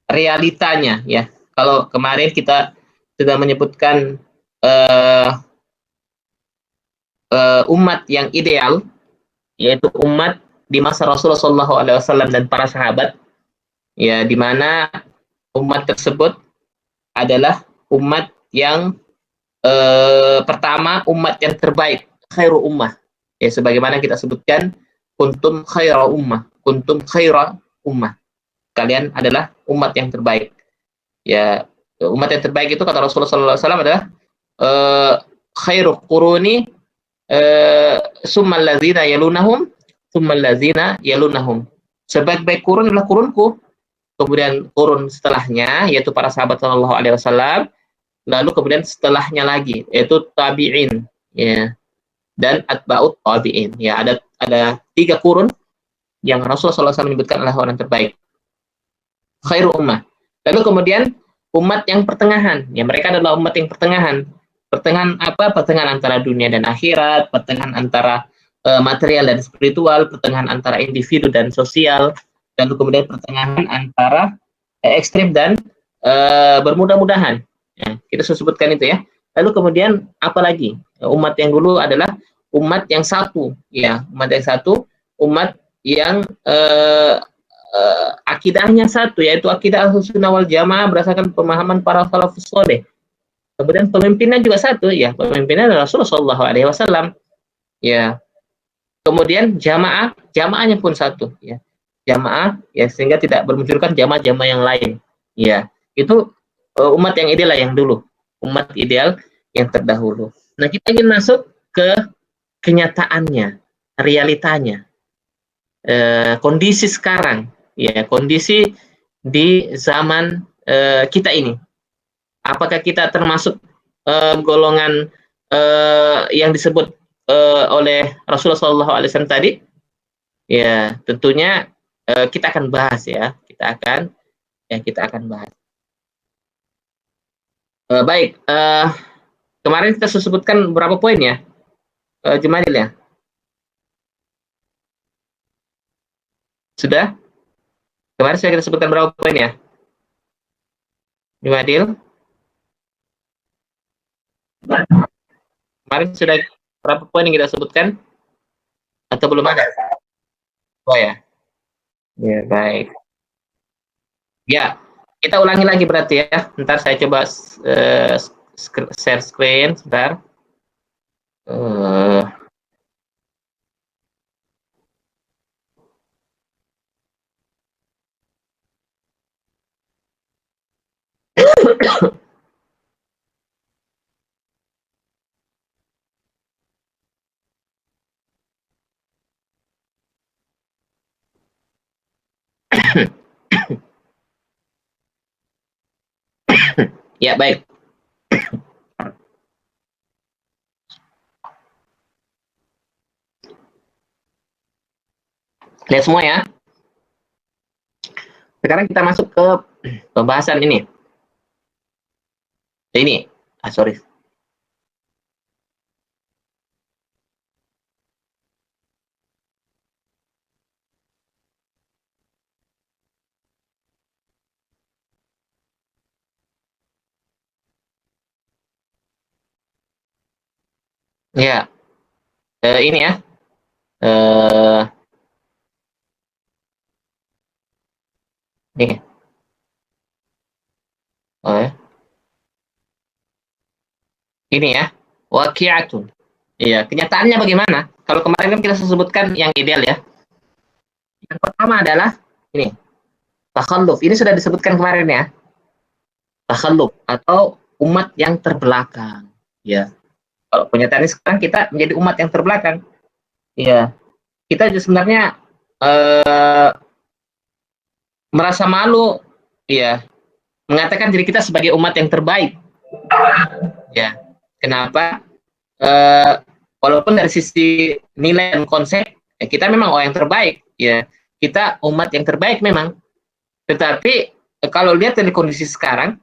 realitanya ya. Kalau kemarin kita sudah menyebutkan umat yang ideal, yaitu umat di masa Rasulullah SAW dan para sahabat, ya, di mana umat tersebut adalah umat yang pertama, umat yang terbaik, khairu ummah. Ya, sebagaimana kita sebutkan, kuntum khaira ummah, kuntum khaira ummah. Kalian adalah umat yang terbaik. Ya, umat yang terbaik itu kata Rasulullah SAW adalah khairu quruni summal ladzina yalunahum summal ladzina yalunahum. Sebaik-baik kurun adalah kurunku, kemudian kurun setelahnya yaitu para sahabat sallallahu alaihi wasallam, lalu kemudian setelahnya lagi yaitu tabi'in, ya, dan atba'ut tabi'in. Ya, ada 3 kurun yang Rasulullah SAW menyebutkan adalah orang terbaik, khairu ummah. Lalu kemudian umat yang pertengahan, ya, mereka adalah umat yang pertengahan. Pertengahan apa? Pertengahan antara dunia dan akhirat, pertengahan antara material dan spiritual, pertengahan antara individu dan sosial, dan kemudian pertengahan antara ekstrim dan bermudah-mudahan. Ya, kita sudah sebutkan itu, ya. Lalu kemudian apa lagi? Umat yang dulu adalah umat yang satu, ya, umat yang satu, umat yang akidahnya satu, yaitu akidah Ahlussunnah wal Jamaah berdasarkan pemahaman para salafus saleh. Kemudian pemimpinnya juga satu, ya, pemimpinnya adalah Rasulullah SAW, ya. Kemudian jamaahnya pun satu, ya, jamaah, ya, sehingga tidak bermunculkan jamaah-jamaah yang lain, ya. Itu umat yang ideal lah, yang dulu, umat ideal yang terdahulu. Nah, kita ingin masuk ke kenyataannya, realitanya, kondisi sekarang, ya, kondisi di zaman kita ini. Apakah kita termasuk golongan yang disebut oleh Rasulullah SAW tadi? Ya, tentunya kita akan bahas, ya, kita akan bahas. Baik, kemarin kita sebutkan berapa poin, ya, Jumadil, ya? Sudah? Kemarin sudah kita sebutkan berapa poin, ya, Jumadil? Kemarin sudah berapa poin yang kita sebutkan? Atau belum ada? Oh, ya. Ya, baik. Ya, kita ulangi lagi berarti, ya. Ntar saya coba share screen sebentar. Ya, baik. Lihat semua, ya. Sekarang kita masuk ke pembahasan ini. Ini, sorry. Ya, ini, ya. Ini. Oh, ya. Ini, ya. Waqi'atun. Iya, kenyataannya bagaimana? Kalau kemarin kan kita sebutkan yang ideal, ya. Yang pertama adalah ini, takhalluf. Ini sudah disebutkan kemarin, ya. Takhalluf atau umat yang terbelakang, ya. Kalau kenyataannya sekarang kita menjadi umat yang terbelakang, ya. Kita sebenarnya merasa malu, ya, mengatakan diri kita sebagai umat yang terbaik, ya. Kenapa? Walaupun dari sisi nilai dan konsep, ya, kita memang orang yang terbaik, ya. Kita umat yang terbaik memang. Tetapi kalau lihat dari kondisi sekarang,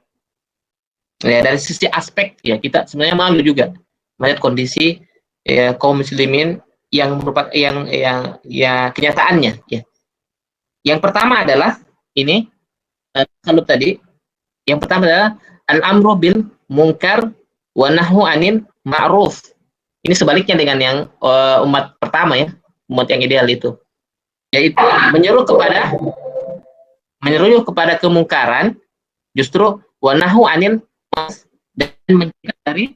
ya, dari sisi aspek, ya, kita sebenarnya malu juga melihat kondisi, ya, kaum muslimin yang merupakan yang ya kenyataannya, ya. Yang pertama adalah ini, kalau tadi yang pertama adalah al-amru bil munkar wa nahyu anil ma'ruf. Ini sebaliknya dengan yang umat pertama, ya, umat yang ideal itu, yaitu menyuruh kepada kemungkaran justru wanahu anil dan mencegah dari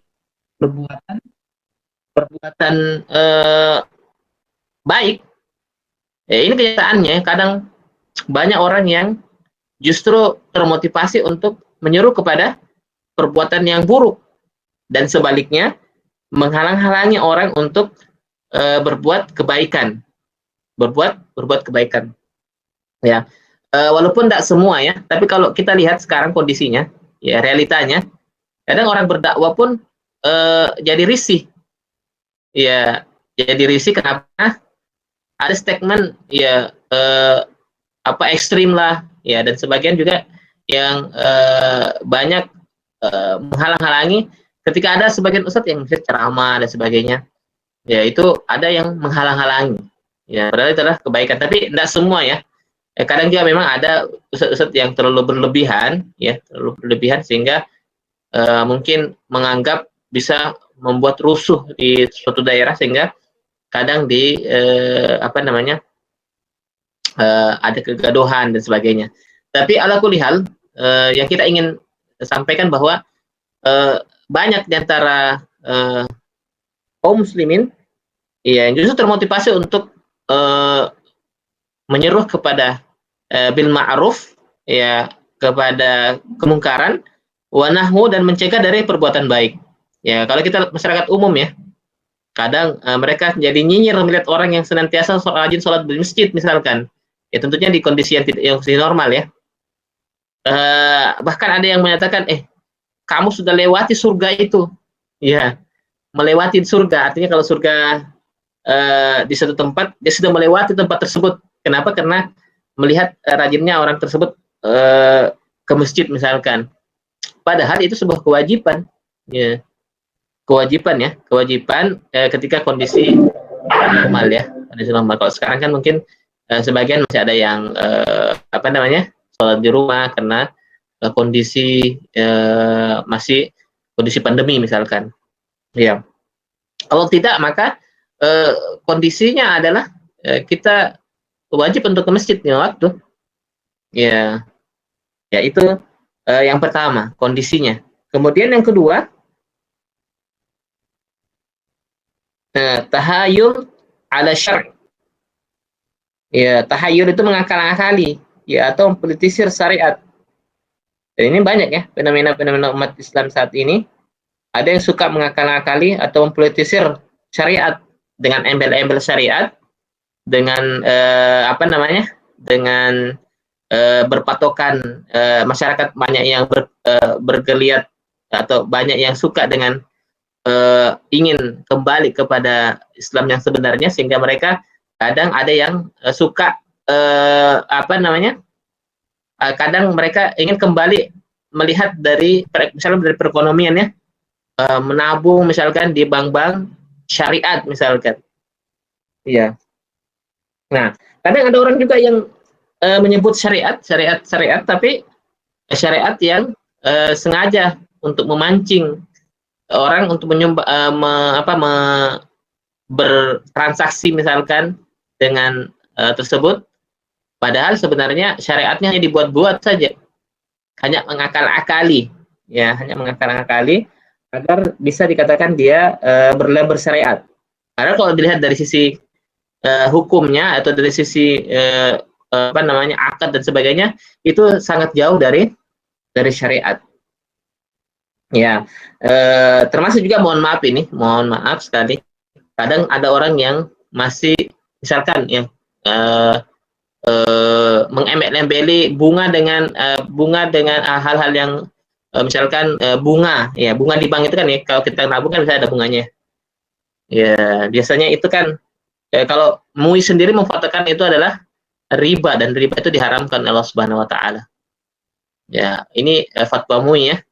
perbuatan baik. Ini kenyataannya kadang banyak orang yang justru termotivasi untuk menyuruh kepada perbuatan yang buruk, dan sebaliknya menghalang-halangi orang untuk berbuat kebaikan, berbuat kebaikan. Ya, walaupun tidak semua ya, tapi kalau kita lihat sekarang kondisinya, ya realitanya, kadang orang berdakwah pun jadi risih. Ya, jadi risih kenapa? Ada statement ya ekstrim lah, ya, dan sebagian juga yang banyak menghalang-halangi ketika ada sebagian ustadz yang misalnya ceramah dan sebagainya, ya itu ada yang menghalang-halangi, ya padahal itu adalah kebaikan, tapi tidak semua ya. Kadang juga memang ada ustadz-ustadz yang terlalu berlebihan, ya terlalu berlebihan sehingga mungkin menganggap bisa membuat rusuh di suatu daerah, sehingga kadang di ada kegaduhan dan sebagainya. Tapi ala kulli hal, yang kita ingin sampaikan bahwa banyak di antara kaum muslimin ya justru termotivasi untuk menyeru kepada bil ma'ruf, ya, kepada kemungkaran, wa nahwu, dan mencegah dari perbuatan baik. Ya, kalau kita masyarakat umum ya, kadang mereka jadi nyinyir melihat orang yang senantiasa rajin sholat di masjid misalkan. Ya tentunya di kondisi yang normal ya. Bahkan ada yang menyatakan, kamu sudah lewati surga itu. Ya, melewati surga. Artinya kalau surga di satu tempat, dia sudah melewati tempat tersebut. Kenapa? Karena melihat rajinnya orang tersebut ke masjid misalkan. Padahal itu sebuah kewajiban. Ya. Kewajiban ketika kondisi normal ya. Kondisi normal. Kalau sekarang kan mungkin sebagian masih ada yang sholat di rumah karena kondisi masih kondisi pandemi misalkan. Ya, kalau tidak maka kondisinya adalah kita wajib untuk ke masjid di waktu. Ya, ya itu yang pertama kondisinya. Kemudian yang kedua, tahayul ala syar'. Ya, tahayul itu mengakal-akali, ya, atau mempolitisir syariat. Dan ini banyak ya fenomena-fenomena umat Islam saat ini. Ada yang suka mengakal-akali atau mempolitisir syariat dengan embel-embel syariat, dengan dengan berpatokan masyarakat banyak yang bergeliat atau banyak yang suka dengan ingin kembali kepada Islam yang sebenarnya, sehingga mereka kadang ada yang suka kadang mereka ingin kembali melihat misalnya dari perekonomiannya, menabung misalkan di bank-bank syariat misalkan. Iya. Nah, kadang ada orang juga yang menyebut syariat, tapi syariat yang sengaja untuk memancing orang untuk bertransaksi misalkan dengan tersebut, padahal sebenarnya syariatnya hanya dibuat-buat saja, hanya mengakal-akali, ya, agar bisa dikatakan dia bersyariat. Padahal kalau dilihat dari sisi hukumnya atau dari sisi akad dan sebagainya, itu sangat jauh dari syariat. Ya, termasuk juga mohon maaf sekali, kadang ada orang yang masih misalkan yang mengembel-embeli bunga dengan hal-hal yang misalkan bunga di bank itu kan ya, kalau kita nabung kan bisa ada bunganya. Ya, biasanya itu kan kalau MUI sendiri memfatwakan itu adalah riba, dan riba itu diharamkan oleh Allah Subhanahu wa taala. Ya, ini fatwa MUI ya.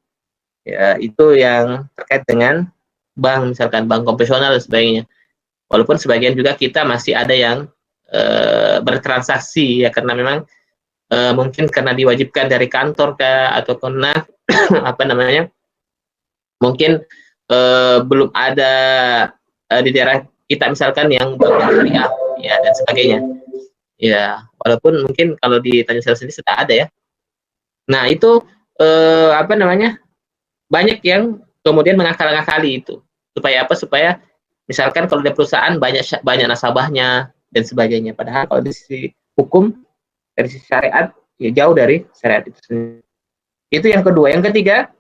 Ya, itu yang terkait dengan bank, misalkan bank konvensional dan sebagainya. Walaupun sebagian juga kita masih ada yang bertransaksi ya, karena memang mungkin karena diwajibkan dari kantor atau karena mungkin belum ada di daerah kita misalkan yang bank syariah ya dan sebagainya. Ya, walaupun mungkin kalau di Tanjung Selatan sendiri sudah ada ya. Nah, itu apa namanya, banyak yang kemudian mengakal-akali itu. Supaya apa? Supaya misalkan kalau di perusahaan banyak nasabahnya dan sebagainya. Padahal kalau dari sisi hukum, dari sisi syariat, ya jauh dari syariat itu sendiri. Itu yang kedua. Yang ketiga,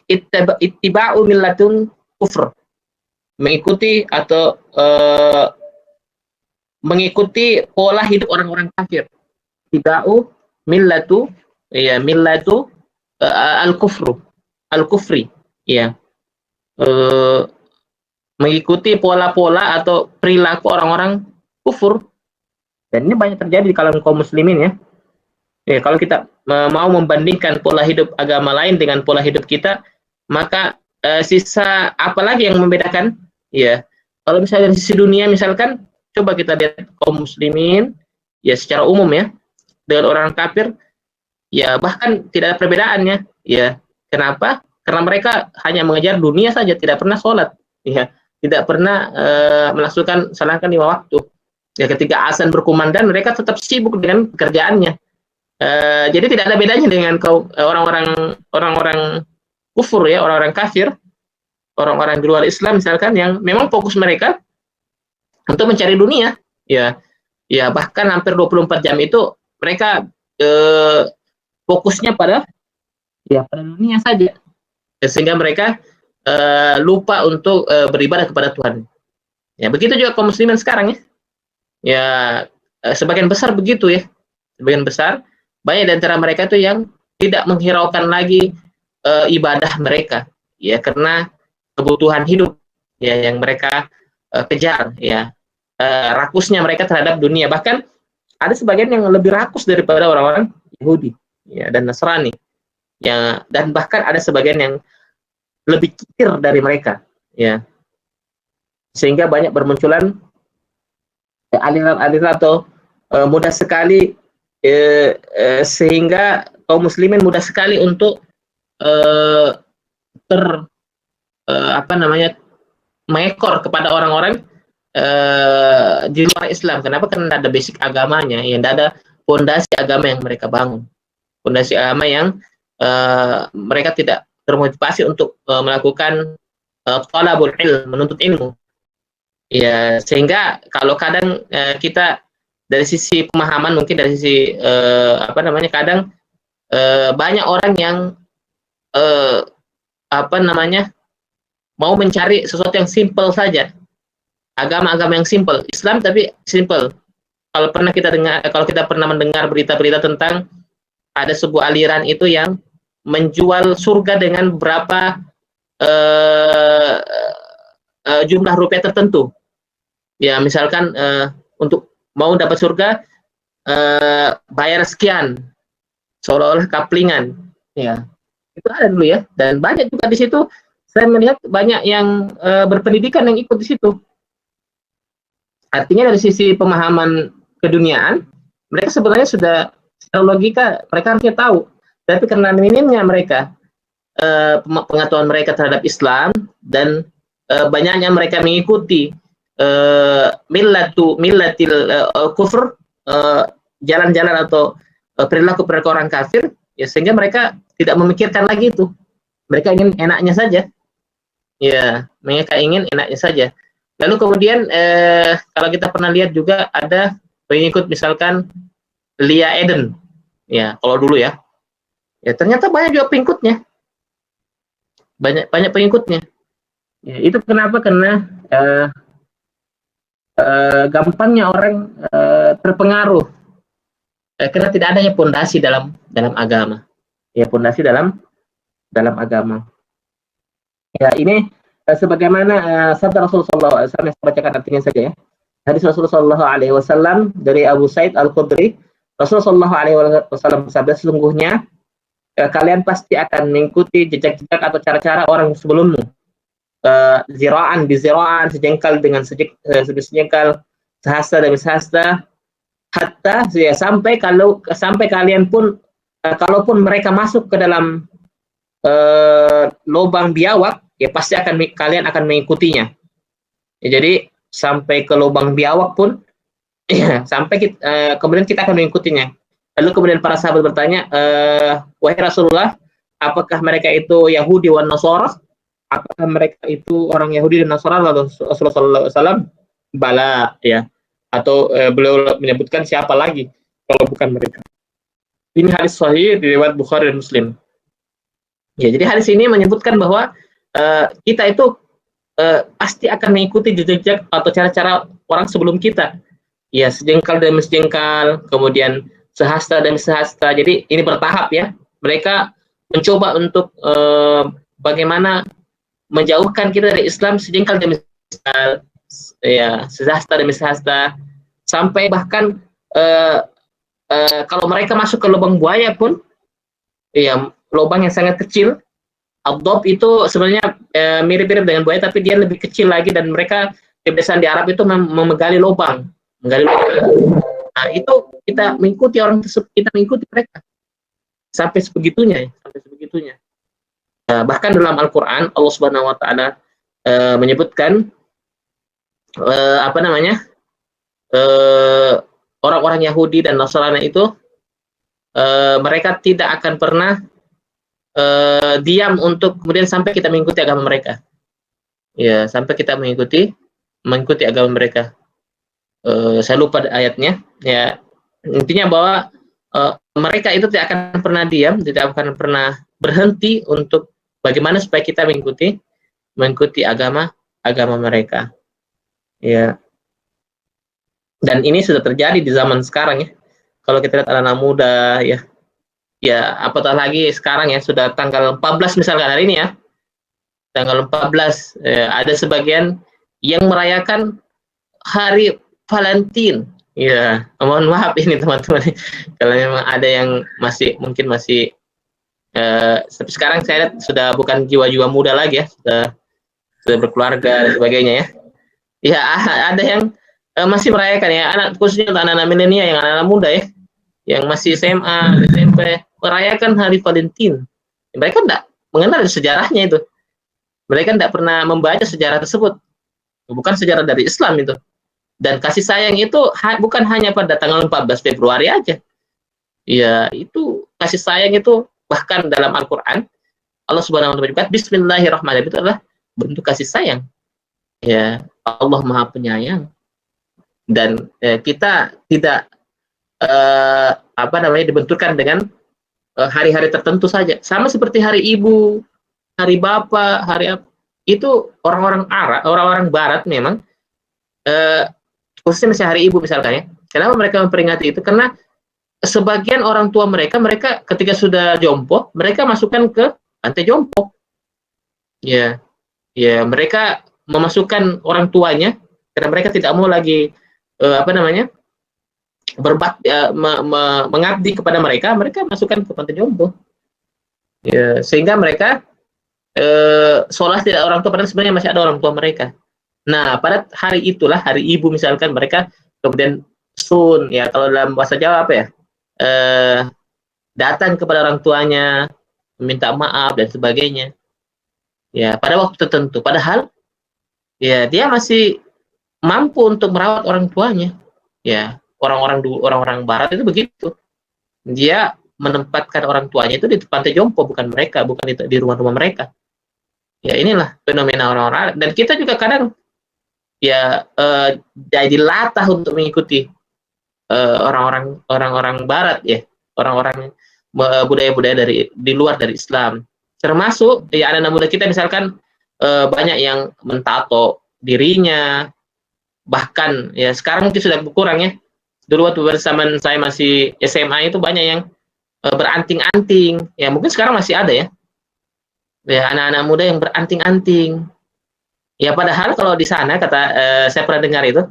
ittiba'u millatun kufr. Mengikuti atau mengikuti pola hidup orang-orang kafir. Ittiba'u millatu al-kufri. Ya. Mengikuti pola-pola atau perilaku orang-orang kufur. Dan ini banyak terjadi di kalangan kaum muslimin ya. Ya, kalau kita mau membandingkan pola hidup agama lain dengan pola hidup kita, maka sisa apa lagi yang membedakan? Ya, kalau misalnya dari sisi dunia misalkan, coba kita lihat kaum muslimin ya secara umum ya dengan orang kafir, ya bahkan tidak ada perbedaannya. Ya, kenapa? Karena mereka hanya mengejar dunia saja, tidak pernah sholat, ya, tidak pernah melaksanakan salat 5 waktu. Ya, ketika azan berkumandang, mereka tetap sibuk dengan pekerjaannya. Jadi tidak ada bedanya dengan orang-orang kufur ya, orang-orang kafir, orang-orang di luar Islam misalkan yang memang fokus mereka untuk mencari dunia. Ya, ya bahkan hampir 24 jam itu mereka fokusnya pada dunia saja. Sehingga mereka lupa untuk beribadah kepada Tuhan. Ya, begitu juga kaum muslimin sekarang ya. Ya, sebagian besar begitu ya. Sebagian besar banyak di antara mereka itu yang tidak menghiraukan lagi ibadah mereka ya, karena kebutuhan hidup ya yang mereka kejar ya. Rakusnya mereka terhadap dunia. Bahkan ada sebagian yang lebih rakus daripada orang-orang Yahudi ya dan Nasrani. Ya, dan bahkan ada sebagian yang lebih kikir dari mereka ya, sehingga banyak bermunculan aliran-aliran atau mudah sekali sehingga kaum muslimin mudah sekali untuk mengekor kepada orang-orang di luar Islam. Kenapa? Karena tidak ada basic agamanya, ya tidak ada fondasi agama yang mereka bangun, fondasi agama yang mereka tidak termotivasi untuk melakukan talabul ilm, menuntut ilmu. Ya, sehingga kalau kadang kita dari sisi pemahaman, mungkin dari sisi kadang banyak orang yang mau mencari sesuatu yang simple saja, agama-agama yang simple, Islam tapi simple. Kalau kita pernah mendengar berita-berita tentang ada sebuah aliran itu yang menjual surga dengan berapa jumlah rupiah tertentu. Ya, misalkan untuk mau dapat surga bayar sekian, seolah-olah kaplingan. Ya, itu ada dulu ya. Dan banyak juga di situ saya melihat banyak yang berpendidikan yang ikut di situ. Artinya dari sisi pemahaman keduniaan, mereka sebenarnya sudah secara logika mereka harusnya tahu. Tapi karena minimnya mereka pengetahuan mereka terhadap Islam dan banyaknya mereka mengikuti millatil kufur, jalan-jalan atau perilaku orang kafir, ya sehingga mereka tidak memikirkan lagi itu. Mereka ingin enaknya saja. Ya, mereka ingin enaknya saja. Lalu kemudian kalau kita pernah lihat juga ada pengikut misalkan Lia Eden. Ya, kalau dulu ya. Ya, ternyata banyak juga pengikutnya. Banyak pengikutnya. Ya, itu kenapa? Karena gampangnya orang terpengaruh karena tidak adanya pondasi dalam agama. Ya, pondasi dalam agama. Ya, ini sebagaimana sabda Rasulullah SAW, yang saya bacakan artinya saja ya. Hadis Rasulullah SAW dari Abu Sa'id Al-Khudri, Rasulullah SAW bersabda, sesungguhnya kalian pasti akan mengikuti jejak-jejak atau cara-cara orang sebelummu. Ziraan biziraan, sejengkal dengan sejengkal, sehasta demi sehasta, hatta ya, sampai kalian pun kalaupun mereka masuk ke dalam lubang biawak, ya pasti kalian akan mengikutinya. Ya, jadi sampai ke lubang biawak pun ya, kemudian kita akan mengikutinya. Lalu kemudian para sahabat bertanya, wahai Rasulullah, apakah mereka itu Yahudi wan Nasara? Apakah mereka itu orang Yahudi dan Nasara? Lalu Rasulullah SAW, bala, ya. Atau beliau menyebutkan siapa lagi kalau bukan mereka. Ini hadis sahih diriwayat Bukhari dan Muslim. Ya, jadi hadis ini menyebutkan bahwa kita itu pasti akan mengikuti jejak atau cara-cara orang sebelum kita. Ya, sejengkal demi sejengkal, kemudian sehasta demi sehasta. Jadi ini bertahap ya. Mereka mencoba untuk bagaimana menjauhkan kita dari Islam sejengkal demi sejengkal, ya, sehasta demi sehasta, sampai bahkan kalau mereka masuk ke lubang buaya pun, ya, lubang yang sangat kecil. Abdob itu sebenarnya mirip-mirip dengan buaya, tapi dia lebih kecil lagi, dan mereka kebiasaan di Arab itu menggali lubang. Nah, itu kita mengikuti orang tersebut, kita mengikuti mereka sampai sebegitunya, bahkan dalam Al-Quran Allah Subhanahu Wa Taala menyebutkan orang-orang Yahudi dan Nasrani itu mereka tidak akan pernah diam untuk kemudian sampai kita mengikuti agama mereka. Ya, sampai kita mengikuti agama mereka. Saya lupa ayatnya. Ya, intinya bahwa mereka itu tidak akan pernah diam, tidak akan pernah berhenti untuk bagaimana supaya kita mengikuti agama mereka. Ya. Dan ini sudah terjadi di zaman sekarang ya. Kalau kita lihat anak-anak muda ya apatah lagi sekarang ya, sudah tanggal 14 misalkan hari ini ya. Tanggal 14 ada sebagian yang merayakan hari Valentine. Ya, mohon maaf ini teman-teman. Kalau memang ada yang mungkin masih tapi sekarang saya lihat sudah bukan jiwa-jiwa muda lagi ya, sudah berkeluarga dan sebagainya ya. Ya, ada yang masih merayakan ya, khususnya untuk anak-anak milenial, yang anak-anak muda ya, yang masih SMA, SMP, merayakan hari Valentine. Mereka tidak mengenal sejarahnya itu. Mereka tidak pernah membaca sejarah tersebut. Bukan sejarah dari Islam itu. Dan kasih sayang itu bukan hanya pada tanggal 14 Februari aja. Ya, itu kasih sayang itu bahkan dalam Al-Quran Allah Subhanahu wa Ta'ala menyebut Bismillahirrahmanirrahim, itu adalah bentuk kasih sayang. Ya, Allah Maha Penyayang. Dan kita tidak dibenturkan dengan hari-hari tertentu saja. Sama seperti hari ibu, hari bapak, hari apa. Itu orang-orang Arab, orang-orang Barat memang khususnya misalnya hari ibu misalkan ya. Kenapa mereka memperingati itu? Karena sebagian orang tua mereka ketika sudah jompo, mereka masukkan ke pantai jompo. Ya, mereka memasukkan orang tuanya karena mereka tidak mau lagi mengabdi kepada mereka masukkan ke pantai jompo. Ya, sehingga mereka seolah tidak orang tua, padahal sebenarnya masih ada orang tua mereka. Nah, pada hari itulah, hari ibu misalkan, mereka kemudian ya kalau dalam bahasa Jawa apa ya, datang kepada orang tuanya, meminta maaf dan sebagainya. Ya, pada waktu tertentu. Padahal ya dia masih mampu untuk merawat orang tuanya. Ya, orang-orang Barat itu begitu. Dia menempatkan orang tuanya itu di pantai jompo, bukan di rumah-rumah mereka. Ya, inilah fenomena orang-orang. Dan kita juga kadang ya jadi latah untuk mengikuti orang-orang Barat ya, orang-orang budaya-budaya di luar dari Islam. Termasuk ya anak-anak muda kita misalkan banyak yang mentato dirinya, bahkan ya sekarang mungkin sudah berkurang ya. Dulu waktu zaman saya masih SMA itu banyak yang beranting-anting. Ya mungkin sekarang masih ada ya. Ya anak-anak muda yang beranting-anting. Ya padahal kalau di sana saya pernah dengar itu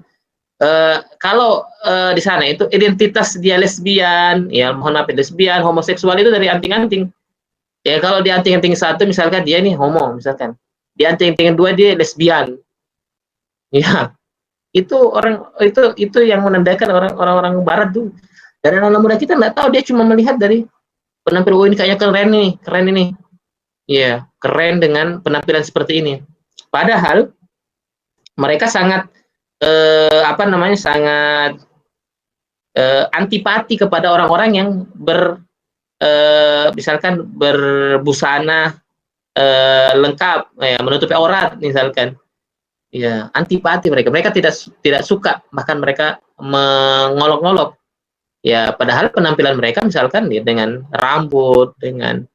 kalau di sana itu identitas dia lesbian, ya mohon maaf, lesbian, homoseksual itu dari anting-anting. Ya kalau di anting-anting satu misalkan dia nih homo misalkan, di anting-anting dua dia lesbian. Ya itu yang menandakan orang-orang Barat tuh. Dan anak muda kita nggak tahu, dia cuma melihat dari penampilan, ini kayaknya keren ini. Ya keren dengan penampilan seperti ini. Padahal mereka sangat sangat antipati kepada orang-orang yang misalkan berbusana lengkap, menutupi aurat misalkan. Ya, antipati mereka. Mereka tidak suka, bahkan mereka mengolok-olok. Ya, padahal penampilan mereka misalkan ya, dengan rambut, dengan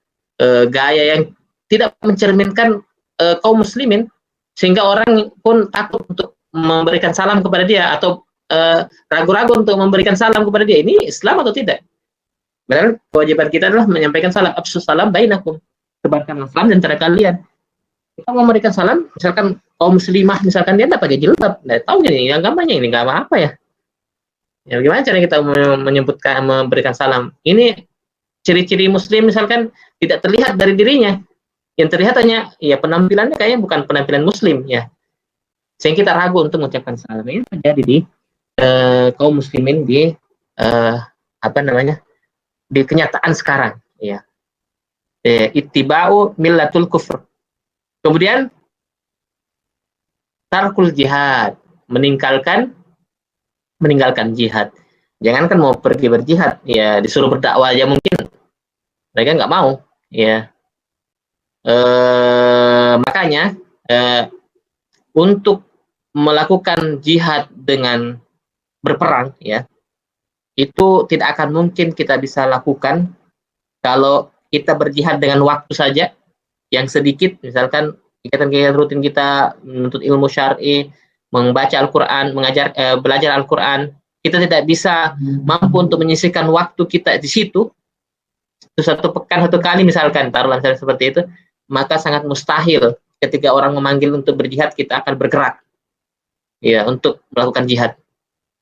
gaya yang tidak mencerminkan kaum muslimin, sehingga orang pun takut untuk memberikan salam kepada dia, atau ragu-ragu untuk memberikan salam kepada dia. Ini Islam atau tidak? Padahal kewajiban kita adalah menyampaikan salam, absus salam bainakum, sebarkan salam di antara kalian. Kita mau memberikan salam, misalkan kaum muslimah, misalkan dia tidak pakai jilbab, nggak tahu ini agamanya, ini nggak apa ya. Ya, bagaimana cara kita memberikan salam? Ini ciri-ciri muslim misalkan tidak terlihat dari dirinya. Yang terlihat hanya ya penampilannya kayaknya bukan penampilan muslim ya. Sehingga kita ragu untuk mengucapkan salam. Ini terjadi di kaum muslimin di di kenyataan sekarang ya. Ittiba'u millatul kufr. Kemudian tarkul jihad, meninggalkan jihad. Jangankan mau pergi berjihad, ya disuruh berdakwah aja mungkin mereka nggak mau, ya. Makanya untuk melakukan jihad dengan berperang, ya, itu tidak akan mungkin kita bisa lakukan kalau kita berjihad dengan waktu saja yang sedikit, misalkan kegiatan-kegiatan rutin kita menuntut ilmu syar'i, membaca Al-Quran, belajar Al-Quran, kita tidak bisa mampu untuk menyisihkan waktu kita di situ, satu pekan satu kali misalkan, taruhlah misalnya seperti itu, maka sangat mustahil ketika orang memanggil untuk berjihad kita akan bergerak, ya, untuk melakukan jihad.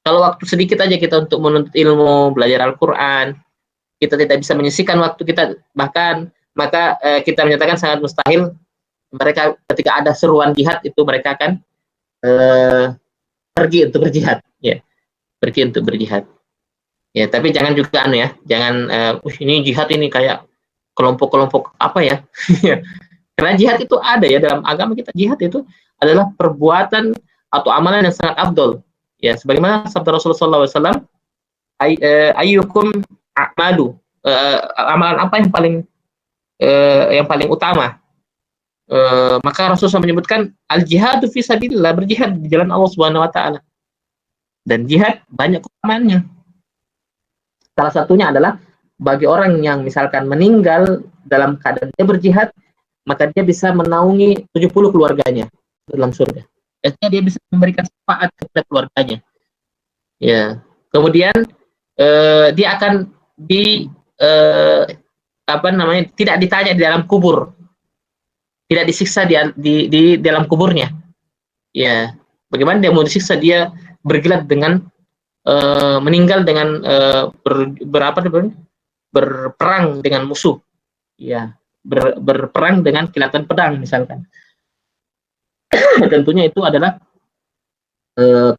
Kalau waktu sedikit aja kita untuk menuntut ilmu, belajar Al-Quran, kita tidak bisa menyisihkan waktu kita, bahkan maka kita menyatakan sangat mustahil mereka ketika ada seruan jihad itu mereka akan pergi untuk berjihad, ya, pergi untuk berjihad, ya. Tapi jangan juga jangan ini jihad ini kayak kelompok-kelompok apa ya. Karena jihad itu ada ya dalam agama kita. Jihad itu adalah perbuatan atau amalan yang sangat afdol, ya, sebagaimana sabda Rasulullah SAW, ayyukum a'malu, amalan apa yang paling utama. Maka Rasulullah menyebutkan al-jihadu fi sabilillah, berjihad di jalan Allah Subhanahu wa taala. Dan jihad banyak keutamaannya. Salah satunya adalah bagi orang yang misalkan meninggal dalam keadaan dia berjihad, maka dia bisa menaungi 70 keluarganya dalam surga. Artinya dia bisa memberikan syafaat kepada keluarganya. Ya. Kemudian dia akan tidak ditanya di dalam kubur, tidak disiksa di dalam kuburnya, ya. Bagaimana dia mau disiksa? Dia bergelat dengan meninggal dengan berperang dengan musuh, ya, berperang dengan kilatan pedang misalkan. Tentunya itu adalah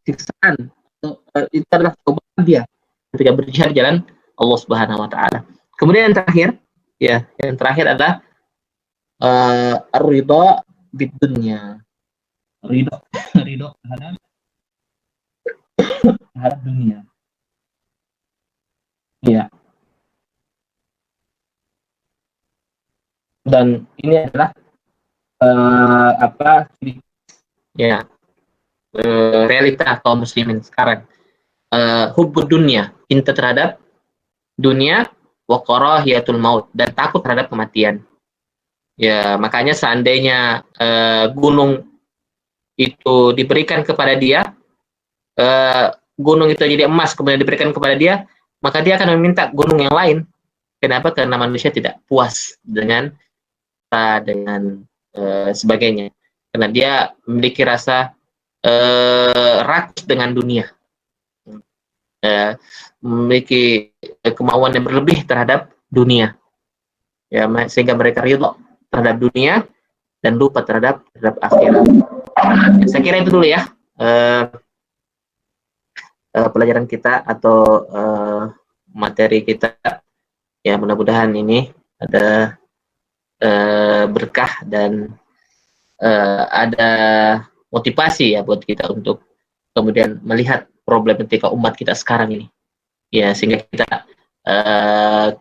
siksaan, itu adalah cobaan dia ketika berjihad di jalan Allah Subhanahu wa taala. Kemudian yang terakhir adalah ar-ridha bid-dunya. Ridho terhadap dunia. Ya. Dan ini adalah realita kaum muslimin sekarang. Hubbud dunya, cinta terhadap dunia, wa karahiyatul maut, dan takut terhadap kematian. Ya, makanya seandainya gunung itu diberikan kepada dia, gunung itu jadi emas kemudian diberikan kepada dia, maka dia akan meminta gunung yang lain. Kenapa? Karena manusia tidak puas dengan sebagainya. Karena dia memiliki rasa rakus dengan dunia, memiliki kemauan yang berlebih terhadap dunia, ya, sehingga mereka ridho terhadap dunia dan lupa terhadap akhirat. Ya, saya kira itu dulu ya pelajaran kita atau materi kita. Ya, mudah-mudahan ini ada berkah dan ada motivasi ya buat kita untuk kemudian melihat problematika umat kita sekarang ini. ya, sehingga kita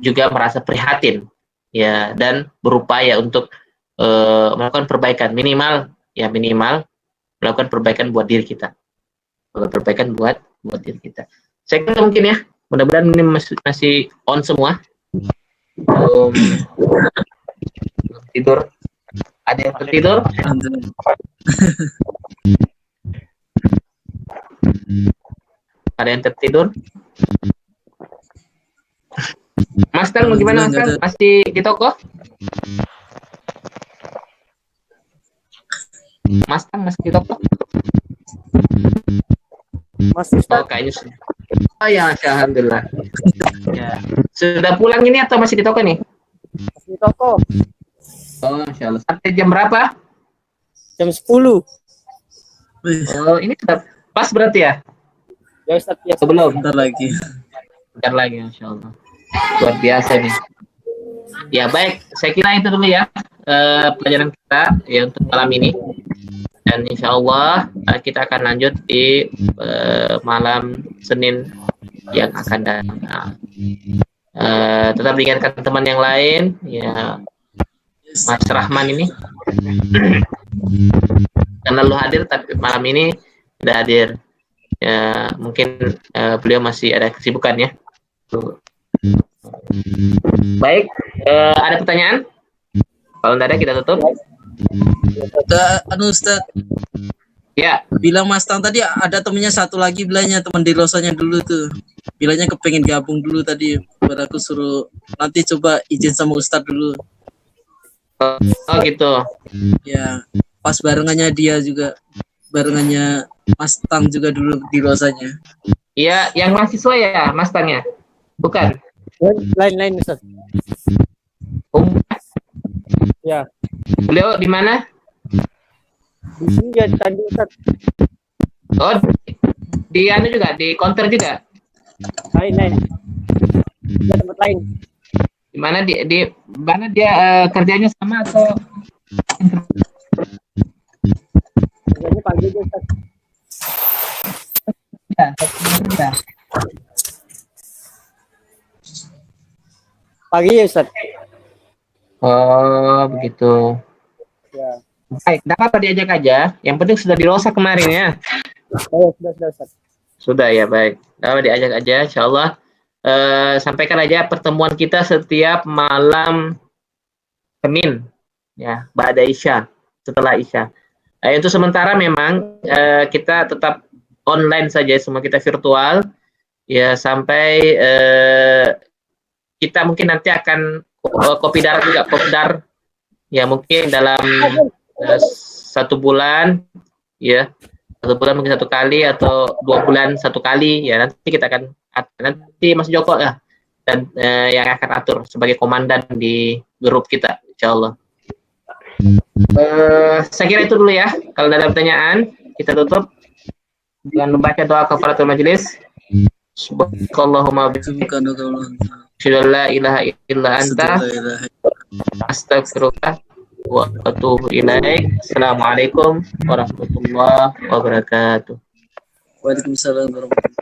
juga merasa prihatin, ya, dan berupaya untuk melakukan perbaikan minimal melakukan perbaikan buat diri kita, buat diri kita. Saya kira mungkin ya, mudah-mudahan ini masih on semua. Tidur, ada yang tertidur? Ada yang tertidur? Mas Tang, gimana Mas Tang? Masih di toko? Mas Tang masih di toko? Mas Ustaz, Oh, kayaknya sudah. Oh ya, alhamdulillah. Ya. Sudah pulang ini atau masih di toko nih? masih di toko. Oh, insya Allah. Sampai jam berapa? Jam 10. Oh, ini sudah pas berarti ya? Ya Ustaz, ya. Sebelum. Bentar lagi. Bentar lagi, insya Allah. Luar biasa nih. Ya baik, saya kira itu dulu ya pelajaran kita ya untuk malam ini. Dan insya Allah kita akan lanjut di malam Senin yang akan datang. Tetap diingatkan teman yang lain, ya, Mas Rahman ini kan lalu hadir tapi malam ini tidak hadir. Ya, mungkin beliau masih ada kesibukan ya. Baik, ada pertanyaan? Kalau tidak ada kita tutup. Ustaz, Ya, bilang Mas Tang tadi ada temennya satu lagi, bilangnya teman di Losanya dulu tuh. Bilangnya kepengen gabung dulu tadi. Baru aku suruh nanti coba izin sama Ustadz dulu. oh gitu. Ya, pas barengannya dia juga. Barengannya Mas Tang juga dulu di Losanya. Iya, yang mahasiswa ya, Mas Tang ya? Bukan. Lain-lain Ustaz. Ya, Beliau di mana? di sini dia tadi Ustaz. Oh, di anu juga, di counter juga. Lain-lain. Dia tempat lain. Di mana di mana dia kerjanya sama atau Kerjanya pagi aja Ustaz. ya? Ya. Pagi ya Ustaz. Oh, begitu. Ya. Baik, tidak apa diajak aja. Yang penting sudah dirosak kemarin ya. Oh, sudah Ustaz. Sudah ya, baik. Nah, diajak aja, insya Allah. Sampaikan aja pertemuan kita setiap malam Senin, ya, ba'da Isya, setelah Isya. Untuk sementara memang kita tetap online saja, semua kita virtual, ya, sampai kita mungkin nanti akan kopdar juga, kopdar, ya, mungkin dalam 1 bulan, ya. 1 bulan mungkin 1 kali atau 2 bulan 1 kali, ya, nanti kita akan nanti Mas Joko ya, dan yang akan atur sebagai komandan di grup kita, insya Allah. Saya kira itu dulu ya. Kalau ada pertanyaan, kita tutup dengan membaca doa kafaratul majelis. Subhanallahumma bihamdika, asyhadu an la ilaha illa anta, astaghfiruka wa atubu ilaik. Assalamualaikum warahmatullahi wabarakatuh. Waalaikumsalam warahmatullahi wabarakatuh.